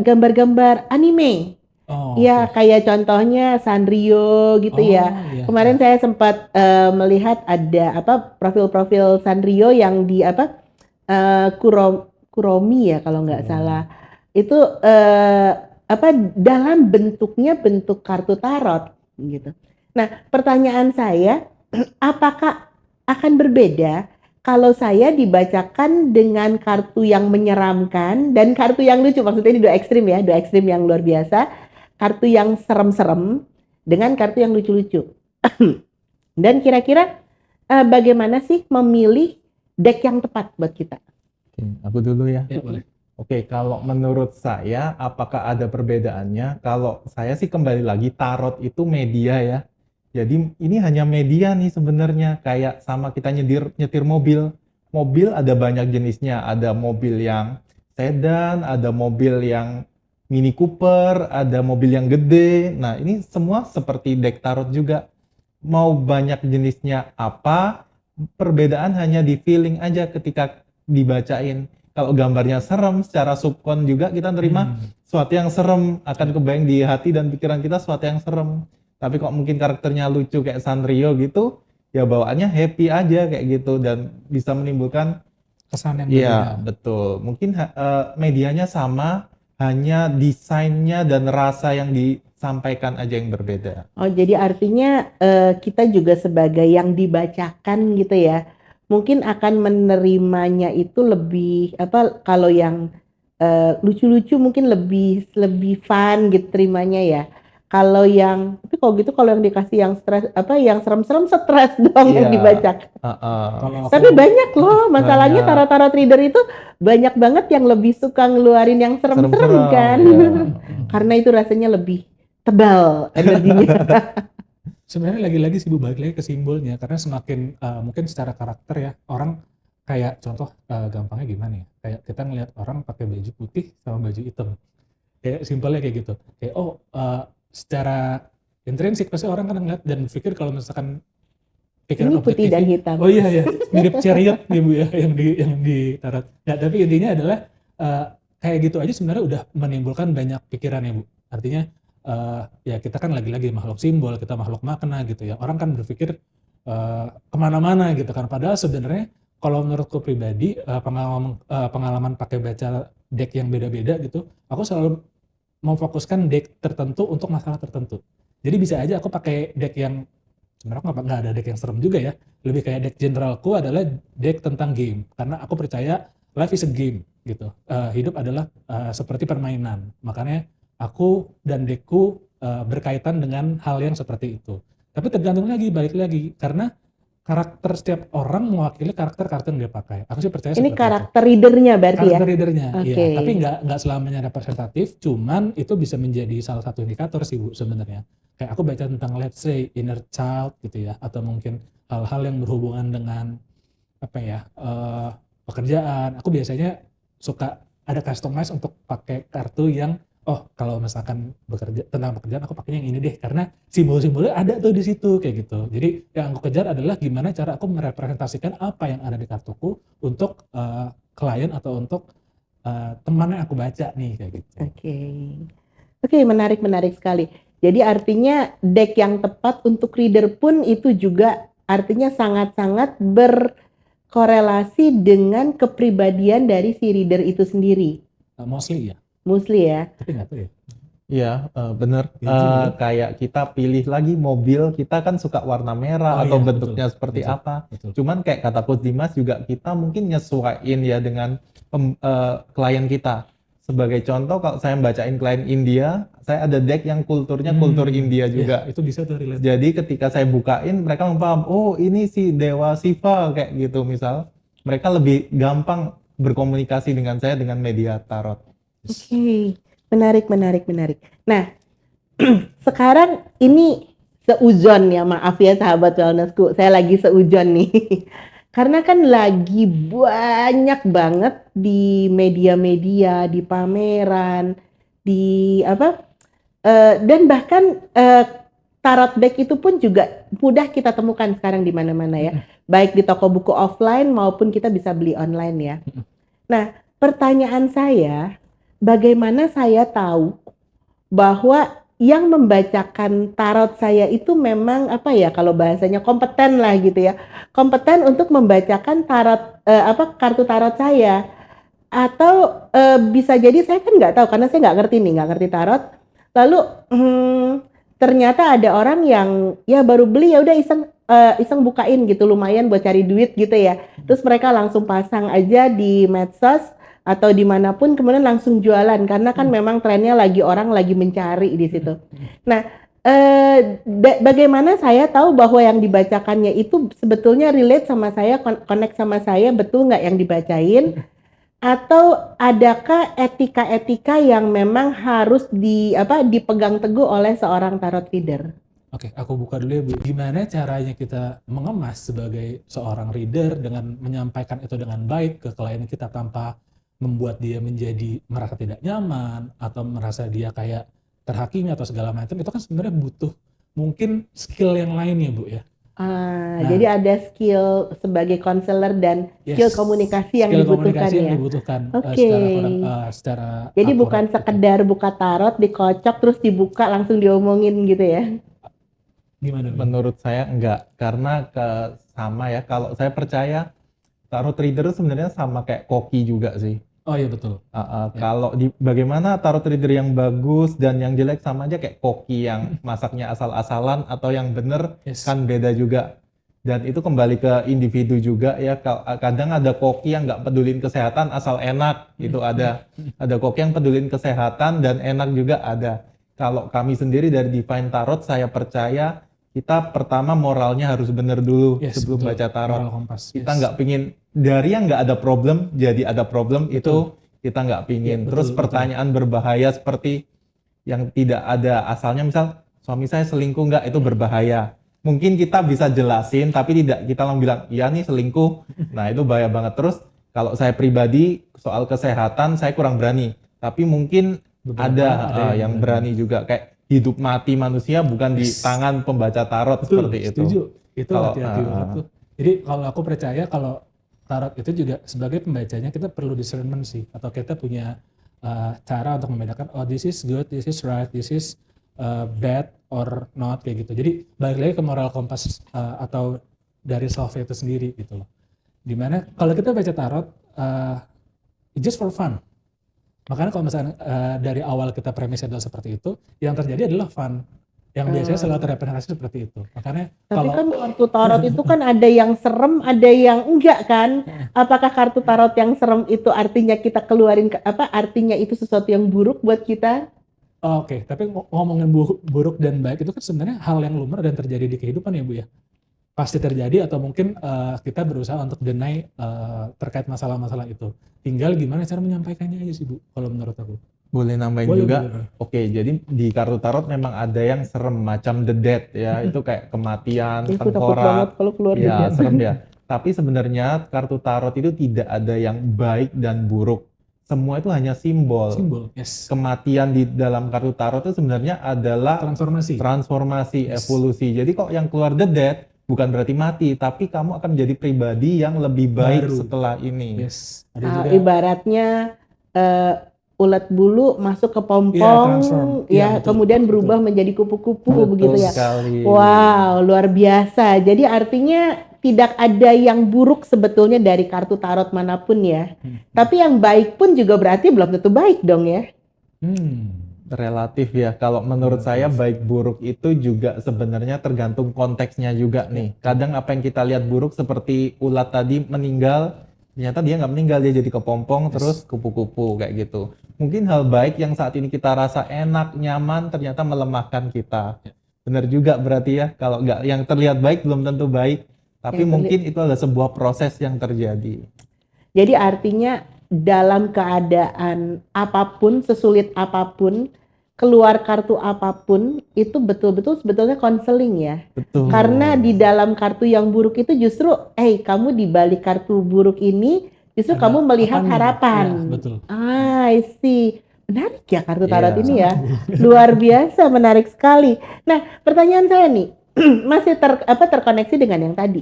gambar-gambar anime. Oh, Ya, oke. kayak contohnya Sanrio gitu ya. Oh, iya, Kemarin iya. saya sempat melihat ada profil-profil Sanrio yang di Kuromi ya kalau nggak salah. Itu dalam bentuknya bentuk kartu tarot gitu. Nah, pertanyaan saya, apakah akan berbeda kalau saya dibacakan dengan kartu yang menyeramkan dan kartu yang lucu? Maksudnya ini dua ekstrim ya, dua ekstrim yang luar biasa. Kartu yang serem-serem dengan kartu yang lucu-lucu. Dan kira-kira bagaimana sih memilih deck yang tepat buat kita? Oke, aku dulu ya. Ya, boleh. Oke, kalau menurut saya, apakah ada perbedaannya? Kalau saya sih kembali lagi, tarot itu media ya. Jadi ini hanya media nih sebenarnya, kayak sama kita nyetir mobil. Mobil ada banyak jenisnya, ada mobil yang sedan, ada mobil yang Mini Cooper, ada mobil yang gede. Nah, ini semua seperti deck tarot juga. Mau banyak jenisnya apa, perbedaan hanya di feeling aja ketika dibacain. Kalau gambarnya serem, secara subkon juga kita nerima sesuatu yang serem, akan kebayang di hati dan pikiran kita sesuatu yang serem. Tapi kok mungkin karakternya lucu kayak Sanrio gitu, ya bawaannya happy aja kayak gitu dan bisa menimbulkan Kesan yang iya, berbeda. betul. Mungkin medianya sama, hanya desainnya dan rasa yang disampaikan aja yang berbeda. Oh, jadi artinya kita juga sebagai yang dibacakan gitu ya, mungkin akan menerimanya itu lebih kalau yang lucu-lucu mungkin lebih fun gitu terimanya ya. Kalau tapi kalau gitu kalau yang dikasih yang stres yang serem-serem stres dong yang Iya, dibacakan. Kalau Tapi aku banyak loh masalahnya banyak tarot-tarot reader itu banyak banget yang lebih suka ngeluarin yang serem-serem serem-serem, kan. ya. Karena itu rasanya lebih tebal energinya. sebenarnya lagi-lagi sih Bu, balik lagi ke simbolnya, karena semakin mungkin secara karakter ya, orang kayak contoh gampangnya gimana ya, kayak kita ngelihat orang pakai baju putih sama baju hitam, kayak simpelnya kayak gitu, kayak secara intrinsik pasti orang kan ngeliat dan berpikir kalau misalkan pikiran Ini putih dan objektifnya, hitam. oh iya ya, mirip chariot nih Bu ya, yang di tarot. Nah, tapi intinya adalah kayak gitu aja sebenarnya udah menimbulkan banyak pikiran ya Bu. Artinya ya kita kan lagi-lagi makhluk simbol, kita makhluk makna gitu ya. Orang kan berpikir kemana-mana gitu kan. Padahal sebenarnya kalau menurutku pribadi pengalaman pakai baca deck yang beda-beda gitu, aku selalu memfokuskan deck tertentu untuk masalah tertentu. Jadi bisa aja aku pakai deck yang sebenarnya nggak ada deck yang serem juga ya. Lebih kayak deck generalku adalah deck tentang game. Karena aku percaya life is a game gitu. Hidup adalah seperti permainan. Makanya aku dan deckku berkaitan dengan hal yang seperti itu. Tapi tergantung lagi, balik lagi. Karena karakter setiap orang mewakili karakter-karakter yang dia pakai. Aku sih percaya Ini seperti itu. karakter readernya berarti ya? Karakter readernya, Oke. iya. Tapi nggak selamanya representatif, cuman itu bisa menjadi salah satu indikator sih Bu sebenarnya. Kayak aku baca tentang let's say inner child gitu ya, atau mungkin hal-hal yang berhubungan dengan pekerjaan. Aku biasanya suka ada customize untuk pakai kartu yang kalau misalkan bekerja tentang pekerjaan aku pakainya yang ini deh karena simbol-simbolnya ada tuh di situ kayak gitu. Jadi yang aku kejar adalah gimana cara aku merepresentasikan apa yang ada di kartuku untuk klien atau untuk teman yang aku baca nih kayak gitu. Oke, menarik sekali. Jadi artinya deck yang tepat untuk reader pun itu juga artinya sangat-sangat berkorelasi dengan kepribadian dari si reader itu sendiri. Mostly ya. Mostly ya. Tapi nggak tahu ya. Iya, bener. Kayak kita pilih lagi mobil, kita kan suka warna merah atau iya, bentuknya betul, seperti betul, apa. betul. Cuman kayak kata Coach Dimas juga kita mungkin nyesuaiin ya dengan klien kita. Sebagai contoh kalau saya bacain klien India, saya ada deck yang kulturnya kultur India juga. Ya, itu bisa tuh relate. Jadi ketika saya bukain, mereka paham, oh ini si Dewa Shiva kayak gitu misal. Mereka lebih gampang berkomunikasi dengan saya dengan media tarot. Oke, menarik, menarik, menarik. Nah, sekarang ini seujon ya, maaf ya sahabat wellnessku, saya lagi seujon nih. Karena kan lagi banyak banget di media-media, di pameran, di apa, dan bahkan tarot deck itu pun juga mudah kita temukan sekarang di mana-mana ya. Baik di toko buku offline maupun kita bisa beli online ya. Nah, pertanyaan saya, bagaimana saya tahu bahwa yang membacakan tarot saya itu memang apa ya, kalau bahasanya kompeten lah gitu ya, kompeten untuk membacakan tarot kartu tarot saya, atau bisa jadi saya kan nggak tahu karena saya nggak ngerti tarot, lalu ternyata ada orang yang ya baru beli ya udah iseng bukain gitu, lumayan buat cari duit gitu ya, terus mereka langsung pasang aja di medsos atau dimanapun, kemudian langsung jualan karena kan memang trennya orang lagi mencari di situ. Nah, bagaimana saya tahu bahwa yang dibacakannya itu sebetulnya relate sama saya, connect sama saya, betul nggak yang dibacain? Atau adakah etika-etika yang memang harus dipegang teguh oleh seorang tarot reader? Oke, aku buka dulu ya Bu. Gimana caranya kita mengemas sebagai seorang reader dengan menyampaikan itu dengan baik ke klien kita tanpa membuat dia menjadi merasa tidak nyaman atau merasa dia kayak terhakimi atau segala macam, itu kan sebenarnya butuh mungkin skill yang lain ya Bu ya. Nah, jadi ada skill sebagai konselor dan skill komunikasi yang skill dibutuhkan komunikasi ya. yang dibutuhkan Oke. secara Jadi akurat bukan gitu. sekedar buka tarot, dikocok terus dibuka langsung diomongin gitu ya. Gimana Bu? Menurut saya enggak, karena sama ya, kalau saya percaya tarot reader sebenarnya sama kayak koki juga sih. Oh iya betul. Ya. Kalau bagaimana tarot reader yang bagus dan yang jelek sama aja kayak koki yang masaknya asal-asalan atau yang bener kan beda juga. Dan itu kembali ke individu juga ya. Kadang ada koki yang nggak pedulin kesehatan asal enak, itu ada. Ada koki yang pedulin kesehatan dan enak juga ada. Kalau kami sendiri dari Divine Tarot, saya percaya kita pertama moralnya harus bener dulu sebelum betul. baca tarot. Moral kompas. Kita nggak pingin dari yang nggak ada problem jadi ada problem, itu kita nggak pingin. Terus pertanyaan berbahaya seperti yang tidak ada asalnya, misal suami saya selingkuh nggak, itu berbahaya. Mungkin kita bisa jelasin tapi tidak kita langsung bilang iya nih selingkuh. Nah itu bahaya banget. Terus kalau saya pribadi soal kesehatan saya kurang berani, tapi mungkin ada yang berani juga, kayak hidup mati manusia bukan di tangan pembaca tarot. Betul, seperti itu. Setuju. Itu hati-hati banget tuh. Jadi kalau aku percaya kalau tarot itu juga sebagai pembacanya kita perlu discernment sih, atau kita punya cara untuk membedakan oh this is good, this is right, this is bad or not kayak gitu. Jadi balik lagi ke moral kompas atau dari self itu sendiri gitu loh. Dimana kalau kita baca tarot just for fun. Makanya kalau misalnya dari awal kita premisnya adalah seperti itu, yang terjadi adalah fun. Yang biasanya selalu terrepresentasi seperti itu. Makanya tapi kan kartu tarot itu kan ada yang serem, ada yang enggak kan? Apakah kartu tarot yang serem itu artinya kita keluarin artinya itu sesuatu yang buruk buat kita? Oke, tapi ngomongin buruk dan baik itu kan sebenarnya hal yang lumrah dan terjadi di kehidupan ya Bu ya. Pasti terjadi atau mungkin kita berusaha untuk deny terkait masalah-masalah itu. Tinggal gimana cara menyampaikannya aja sih Bu, kalau menurut aku. Boleh nambahin juga. Oke, jadi di kartu tarot memang ada yang serem macam The Dead ya, itu kayak kematian, tengkorak. Ya, serem ya. Tapi sebenarnya kartu tarot itu tidak ada yang baik dan buruk. Semua itu hanya simbol. Kematian di dalam kartu tarot itu sebenarnya adalah transformasi, evolusi. Jadi kok yang keluar The Dead bukan berarti mati, tapi kamu akan menjadi pribadi yang lebih baik setelah ini. Ibaratnya ulat bulu masuk ke pompong kemudian berubah menjadi kupu-kupu begitu ya. Sekali. Wow, luar biasa. Jadi artinya tidak ada yang buruk sebetulnya dari kartu tarot manapun ya. Tapi yang baik pun juga berarti belum tentu baik dong ya. Relatif ya. Kalau menurut saya baik buruk itu juga sebenarnya tergantung konteksnya juga nih. Kadang apa yang kita lihat buruk seperti ulat tadi meninggal, Ternyata dia nggak meninggal, dia jadi kepompong Yes. terus kupu-kupu kayak gitu. Mungkin hal baik yang saat ini kita rasa enak, nyaman, ternyata melemahkan kita. Ya. Benar juga berarti ya, kalau nggak yang terlihat baik belum tentu baik, tapi Yang mungkin itu adalah sebuah proses yang terjadi. Jadi artinya dalam keadaan apapun, sesulit apapun, keluar kartu apapun, itu betul-betul sebetulnya konseling ya. Betul. Karena di dalam kartu yang buruk itu justru, kamu di balik kartu buruk ini, justru Ada kamu melihat apanya? harapan. Ya, betul. I see. Menarik ya kartu tarot Iya. ini ya. Luar biasa, menarik sekali. Nah, pertanyaan saya nih, masih terkoneksi dengan yang tadi.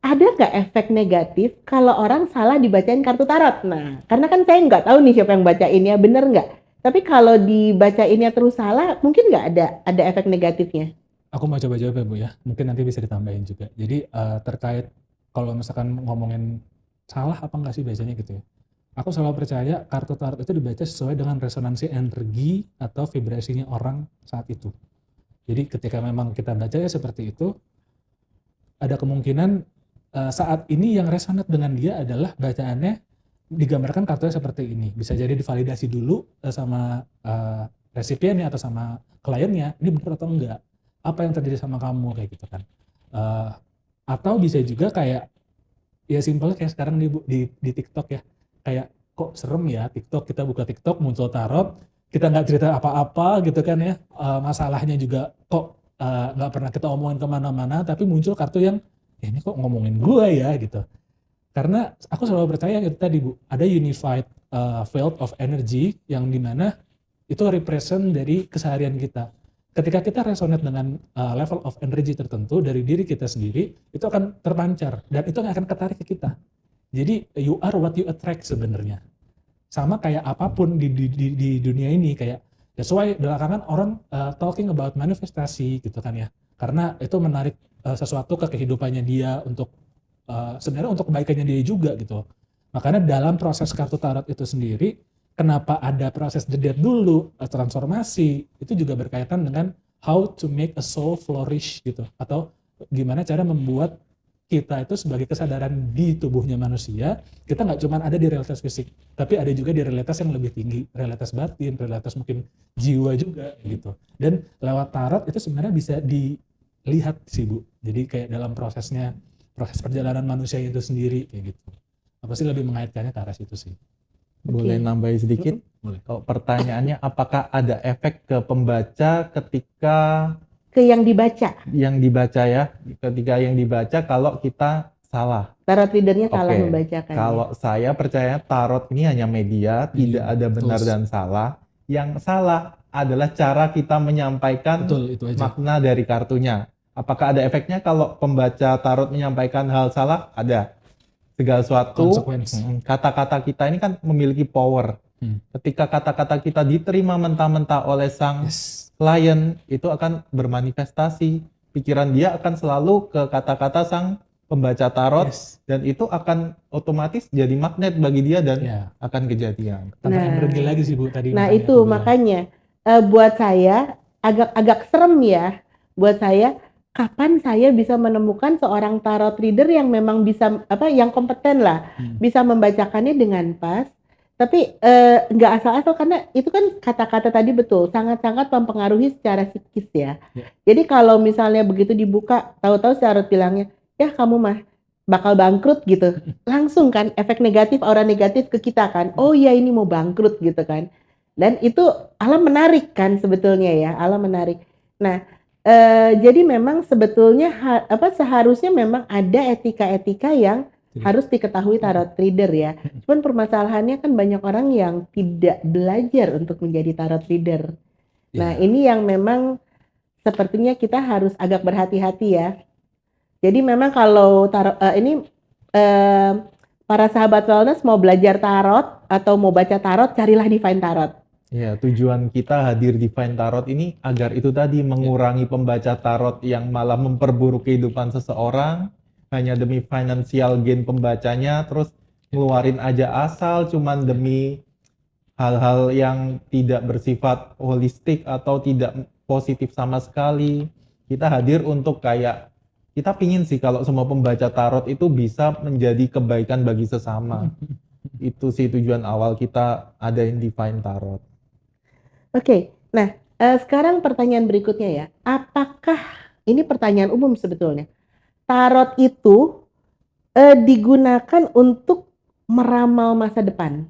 Ada nggak efek negatif kalau orang salah dibacain kartu tarot? Nah, karena kan saya nggak tahu nih siapa yang bacainnya, bener nggak? Tapi kalau dibacainnya terus salah, mungkin nggak ada efek negatifnya? Aku mau coba jawab ya Bu ya, mungkin nanti bisa ditambahin juga. Jadi terkait kalau misalkan ngomongin salah apa nggak sih bacanya gitu ya. Aku selalu percaya kartu tarot itu dibaca sesuai dengan resonansi energi atau vibrasinya orang saat itu. Jadi ketika memang kita baca ya seperti itu, ada kemungkinan saat ini yang resonate dengan dia adalah bacaannya digambarkan kartunya seperti ini. Bisa jadi divalidasi dulu sama resipiennya atau sama kliennya, ini benar atau enggak. Apa yang terjadi sama kamu kayak gitu kan. Atau bisa juga kayak ya simpelnya kayak sekarang di TikTok ya. Kayak kok serem ya TikTok, kita buka TikTok muncul tarot, kita nggak cerita apa-apa gitu kan ya. Masalahnya juga kok nggak pernah kita omongin kemana-mana, tapi muncul kartu yang ini kok ngomongin gue ya gitu. Karena aku selalu percaya itu tadi Bu, ada unified field of energy yang dimana itu represent dari keseharian kita. Ketika kita resonate dengan level of energy tertentu dari diri kita sendiri, itu akan terpancar dan itu akan ketarik ke kita. Jadi you are what you attract sebenarnya. Sama kayak apapun di dunia ini, kayak that's why belakangan orang talking about manifestasi gitu kan ya. Karena itu menarik sesuatu ke kehidupannya dia untuk sebenarnya untuk kebaikannya dia juga gitu. Makanya dalam proses kartu tarot itu sendiri, kenapa ada proses jeda dulu, transformasi, itu juga berkaitan dengan how to make a soul flourish gitu. Atau gimana cara membuat kita itu sebagai kesadaran di tubuhnya manusia, kita nggak cuma ada di realitas fisik, tapi ada juga di realitas yang lebih tinggi, realitas batin, realitas mungkin jiwa juga gitu. Dan lewat tarot itu sebenarnya bisa dilihat sih Bu. Jadi kayak dalam prosesnya, proses perjalanan manusia itu sendiri kayak gitu. Apa sih lebih mengaitkannya ke arah situ sih? Boleh nambahin sedikit? Boleh. Kalau pertanyaannya apakah ada efek ke pembaca ketika Ke yang dibaca, ya, ketika yang dibaca kalau kita salah. tarot readernya salah Oke, membacakan. kalau saya percaya tarot ini hanya media, tidak ada benar Betul. dan salah. Yang salah adalah cara kita menyampaikan Betul, itu aja. makna dari kartunya. Apakah ada efeknya kalau pembaca tarot menyampaikan hal salah? Ada. Segala sesuatu, Konsekuensi. kata-kata kita ini kan memiliki power. Ketika kata-kata kita diterima mentah-mentah oleh sang Yes. klien, itu akan bermanifestasi. Pikiran dia akan selalu ke kata-kata sang pembaca tarot, Yes. dan itu akan otomatis jadi magnet bagi dia dan Ya. akan kejadian. Tanpa Nah. energi lagi sih Bu tadi. Nah makanya itu aku bilang. makanya buat saya agak serem ya, buat saya kapan saya bisa menemukan seorang tarot reader yang memang bisa yang kompeten lah, bisa membacakannya dengan pas, tapi nggak asal-asal, karena itu kan kata-kata tadi betul sangat-sangat mempengaruhi secara psikis ya. Jadi kalau misalnya begitu dibuka, tahu-tahu si tarot bilangnya, ya kamu mah bakal bangkrut gitu, langsung kan efek negatif, aura negatif ke kita kan, oh ya ini mau bangkrut gitu kan. Dan itu alam menarik kan sebetulnya ya, alam menarik. Nah, jadi memang sebetulnya seharusnya memang ada etika-etika yang harus diketahui tarot reader ya. Cuman permasalahannya kan banyak orang yang tidak belajar untuk menjadi tarot reader. Nah, ini yang memang sepertinya kita harus agak berhati-hati ya. Jadi memang kalau tarot para sahabat wellness mau belajar tarot atau mau baca tarot, carilah Divine Tarot. Ya, tujuan kita hadir di Divine Tarot ini agar itu tadi mengurangi pembaca tarot yang malah memperburuk kehidupan seseorang hanya demi financial gain pembacanya, terus ngeluarin aja asal cuman demi hal-hal yang tidak bersifat holistik atau tidak positif sama sekali. Kita hadir untuk kayak kita pingin sih kalau semua pembaca tarot itu bisa menjadi kebaikan bagi sesama. Itu sih tujuan awal kita adain Divine Tarot. Oke, nah sekarang pertanyaan berikutnya ya. Apakah, ini pertanyaan umum sebetulnya, tarot itu digunakan untuk meramal masa depan?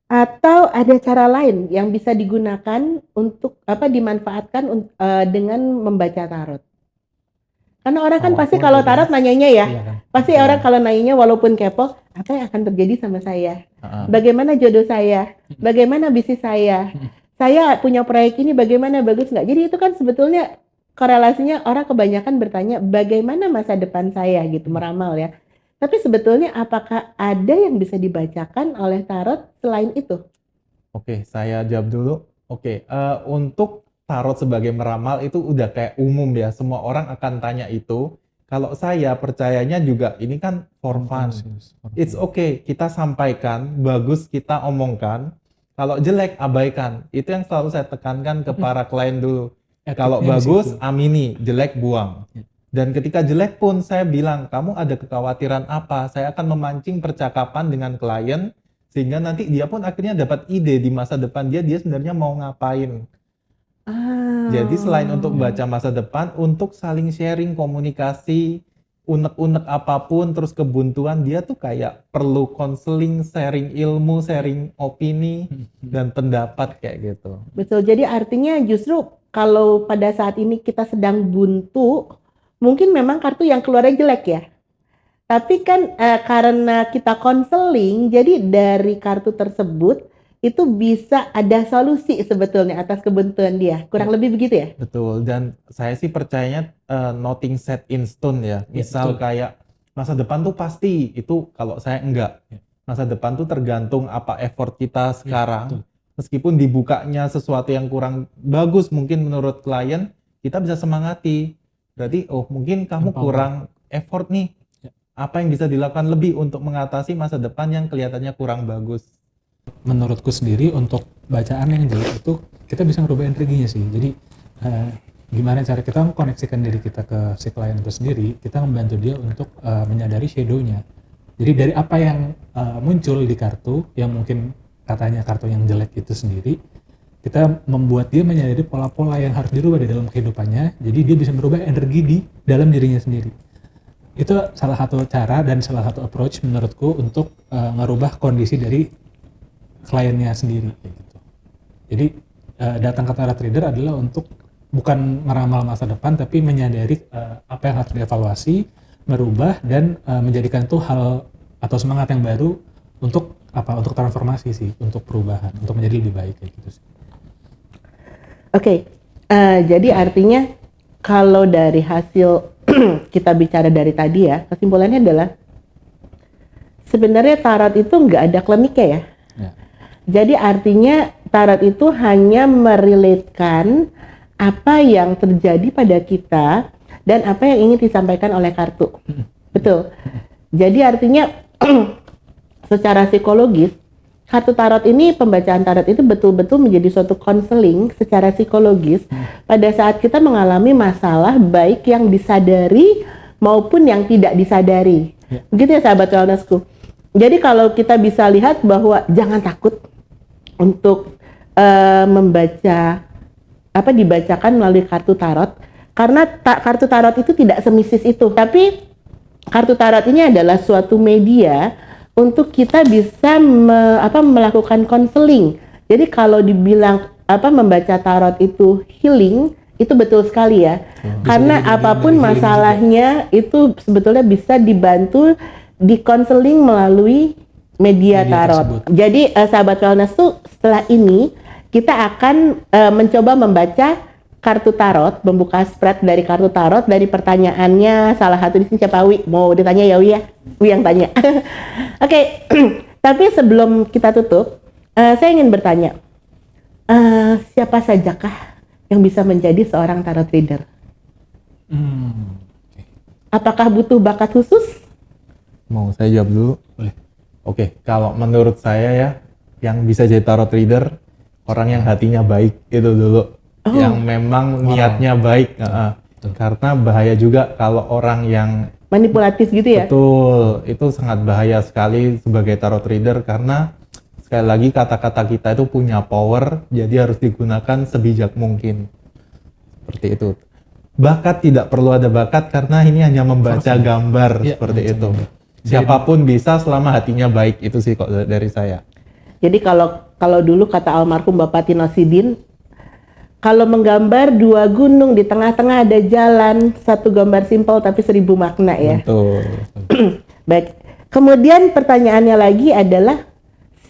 Atau ada cara lain yang bisa digunakan untuk dimanfaatkan dengan membaca tarot? Karena orang kan pasti kalau tarot nanyanya ya, Iya kan? pasti orang kalau nanyanya walaupun kepo, apa yang akan terjadi sama saya? Bagaimana jodoh saya? Bagaimana bisnis saya? Saya punya proyek ini bagaimana, bagus nggak? Jadi itu kan sebetulnya korelasinya orang kebanyakan bertanya bagaimana masa depan saya gitu, meramal ya. Tapi sebetulnya apakah ada yang bisa dibacakan oleh tarot selain itu? Oke, saya jawab dulu. Oke, untuk tarot sebagai meramal itu udah kayak umum ya, semua orang akan tanya itu. Kalau saya percayanya juga ini kan for fun. It's okay, kita sampaikan, bagus kita omongkan. Kalau jelek abaikan. Itu yang selalu saya tekankan ke para klien dulu. Kalau bagus amini, jelek buang. Dan ketika jelek pun saya bilang, kamu ada kekhawatiran apa? Saya akan memancing percakapan dengan klien sehingga nanti dia pun akhirnya dapat ide di masa depan dia sebenarnya mau ngapain. Jadi selain untuk baca masa depan, untuk saling sharing komunikasi, unek-unek apapun, terus kebuntuan, dia tuh kayak perlu konseling, sharing ilmu, sharing opini, dan pendapat kayak gitu. Betul, jadi artinya justru kalau pada saat ini kita sedang buntu, mungkin memang kartu yang keluarnya jelek ya. Tapi kan karena kita konseling, jadi dari kartu tersebut itu bisa ada solusi sebetulnya atas kebuntuan dia. Kurang lebih begitu ya? Betul, dan saya sih percayanya nothing set in stone ya. Misal kayak masa depan tuh pasti, itu kalau saya enggak. Masa depan tuh tergantung apa effort kita sekarang. Meskipun dibukanya sesuatu yang kurang bagus mungkin menurut klien, kita bisa semangati. Berarti mungkin kamu kurang effort nih. Apa yang bisa dilakukan lebih untuk mengatasi masa depan yang kelihatannya kurang bagus? Menurutku sendiri untuk bacaan yang jelek itu kita bisa merubah energinya sih. Jadi gimana cara kita mengkoneksikan diri kita ke si klien itu sendiri, kita membantu dia untuk menyadari shadow-nya. Jadi dari apa yang muncul di kartu yang mungkin katanya kartu yang jelek itu sendiri, kita membuat dia menyadari pola-pola yang harus dirubah di dalam kehidupannya. Jadi dia bisa merubah energi di dalam dirinya sendiri. Itu salah satu cara dan salah satu approach menurutku untuk ngerubah kondisi dari kliennya sendiri kayak gitu. Jadi datang ke tarot reader adalah untuk bukan meramal masa depan, tapi menyadari apa yang harus dievaluasi, merubah dan menjadikan itu hal atau semangat yang baru untuk untuk transformasi sih, untuk perubahan, untuk menjadi lebih baik kayak gitu sih. Oke, jadi artinya kalau dari hasil kita bicara dari tadi ya, kesimpulannya adalah sebenarnya tarot itu nggak ada kliniknya ya. Jadi artinya tarot itu hanya merelatekan apa yang terjadi pada kita dan apa yang ingin disampaikan oleh kartu. Betul. Jadi artinya secara psikologis, kartu tarot ini, pembacaan tarot itu betul-betul menjadi suatu konseling secara psikologis pada saat kita mengalami masalah baik yang disadari maupun yang tidak disadari. Begitu ya sahabat wellnessku. Jadi kalau kita bisa lihat bahwa jangan takut untuk membaca dibacakan melalui kartu tarot, karena kartu tarot itu tidak semisis itu, tapi kartu tarot ini adalah suatu media untuk kita bisa melakukan konseling. Jadi kalau dibilang membaca tarot itu healing, itu betul sekali ya. Karena apapun masalahnya itu sebetulnya bisa dibantu di konseling melalui media tarot. Tersebut. Jadi sahabat wellness tuh setelah ini kita akan mencoba membaca kartu tarot, membuka spread dari kartu tarot, dari pertanyaannya salah satu di sini siapa Wi? Mau ditanya ya Wi ya? Wi yang tanya. Oke, tapi sebelum kita tutup, saya ingin bertanya, siapa sajakah yang bisa menjadi seorang tarot reader? Apakah butuh bakat khusus? Mau saya jawab dulu? Boleh. Oke, kalau menurut saya ya, yang bisa jadi tarot reader, orang yang hatinya baik itu dulu. Yang memang niatnya baik. Karena bahaya juga kalau orang yang Manipulatif gitu ya. betul, itu sangat bahaya sekali sebagai tarot reader karena sekali lagi kata-kata kita itu punya power, jadi harus digunakan sebijak mungkin. Seperti itu. Bakat tidak perlu ada bakat karena ini hanya membaca Langsung. gambar Iya, seperti membaca itu. gambar. Siapapun bisa selama hatinya baik, itu sih kok dari saya. Jadi kalau dulu kata almarhum Bapak Tino Sidin, kalau menggambar 2 gunung di tengah-tengah ada jalan, satu gambar simpel tapi 1000 makna ya. Betul. Baik. Kemudian pertanyaannya lagi adalah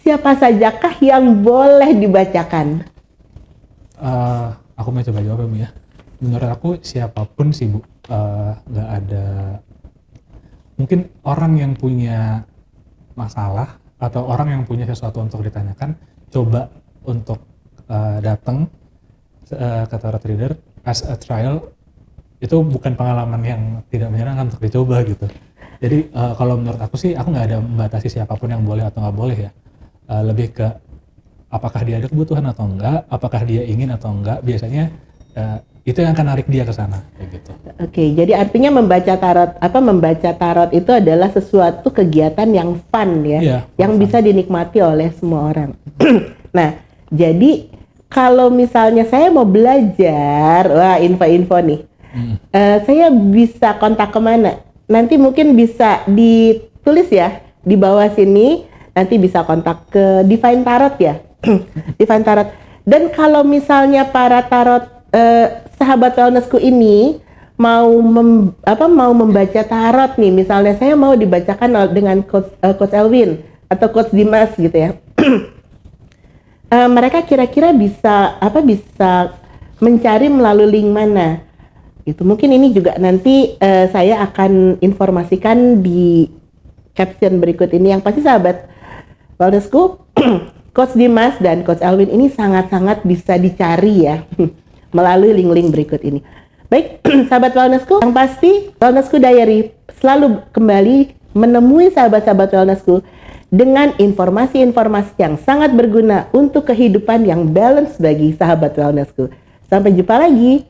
siapa sajakah yang boleh dibacakan? Aku mau coba jawab ya, Bu, ya. Menurut aku siapapun sih, Bu, nggak ada, mungkin orang yang punya masalah atau orang yang punya sesuatu untuk ditanyakan, coba untuk datang ke tarot reader as a trial. Itu bukan pengalaman yang tidak menyenangkan untuk dicoba gitu. Jadi kalau menurut aku sih, aku nggak ada membatasi siapapun yang boleh atau nggak boleh ya. Lebih ke apakah dia ada kebutuhan atau enggak, apakah dia ingin atau enggak. Biasanya itu yang akan narik dia ke sana kayak gitu. Oke, jadi artinya membaca tarot itu adalah sesuatu kegiatan yang fun ya, Iya, yang fun. bisa dinikmati oleh semua orang. Nah, jadi kalau misalnya saya mau belajar, wah info-info nih, saya bisa kontak kemana? Nanti mungkin bisa ditulis ya di bawah sini, nanti bisa kontak ke Divine Tarot ya, Divine Tarot. Dan kalau misalnya para tarot sahabat wellnessku ini mau membaca tarot nih, misalnya saya mau dibacakan dengan Coach Elwin atau Coach Dimas gitu ya. Mereka kira-kira bisa mencari melalui link mana? Itu mungkin ini juga nanti saya akan informasikan di caption berikut ini. Yang pasti sahabat wellnessku, Coach Dimas dan Coach Elwin ini sangat-sangat bisa dicari ya melalui link-link berikut ini. Baik, sahabat wellnessku, yang pasti Wellnessku Diary selalu kembali menemui sahabat-sahabat wellnessku dengan informasi-informasi yang sangat berguna untuk kehidupan yang balance bagi sahabat wellnessku. Sampai jumpa lagi.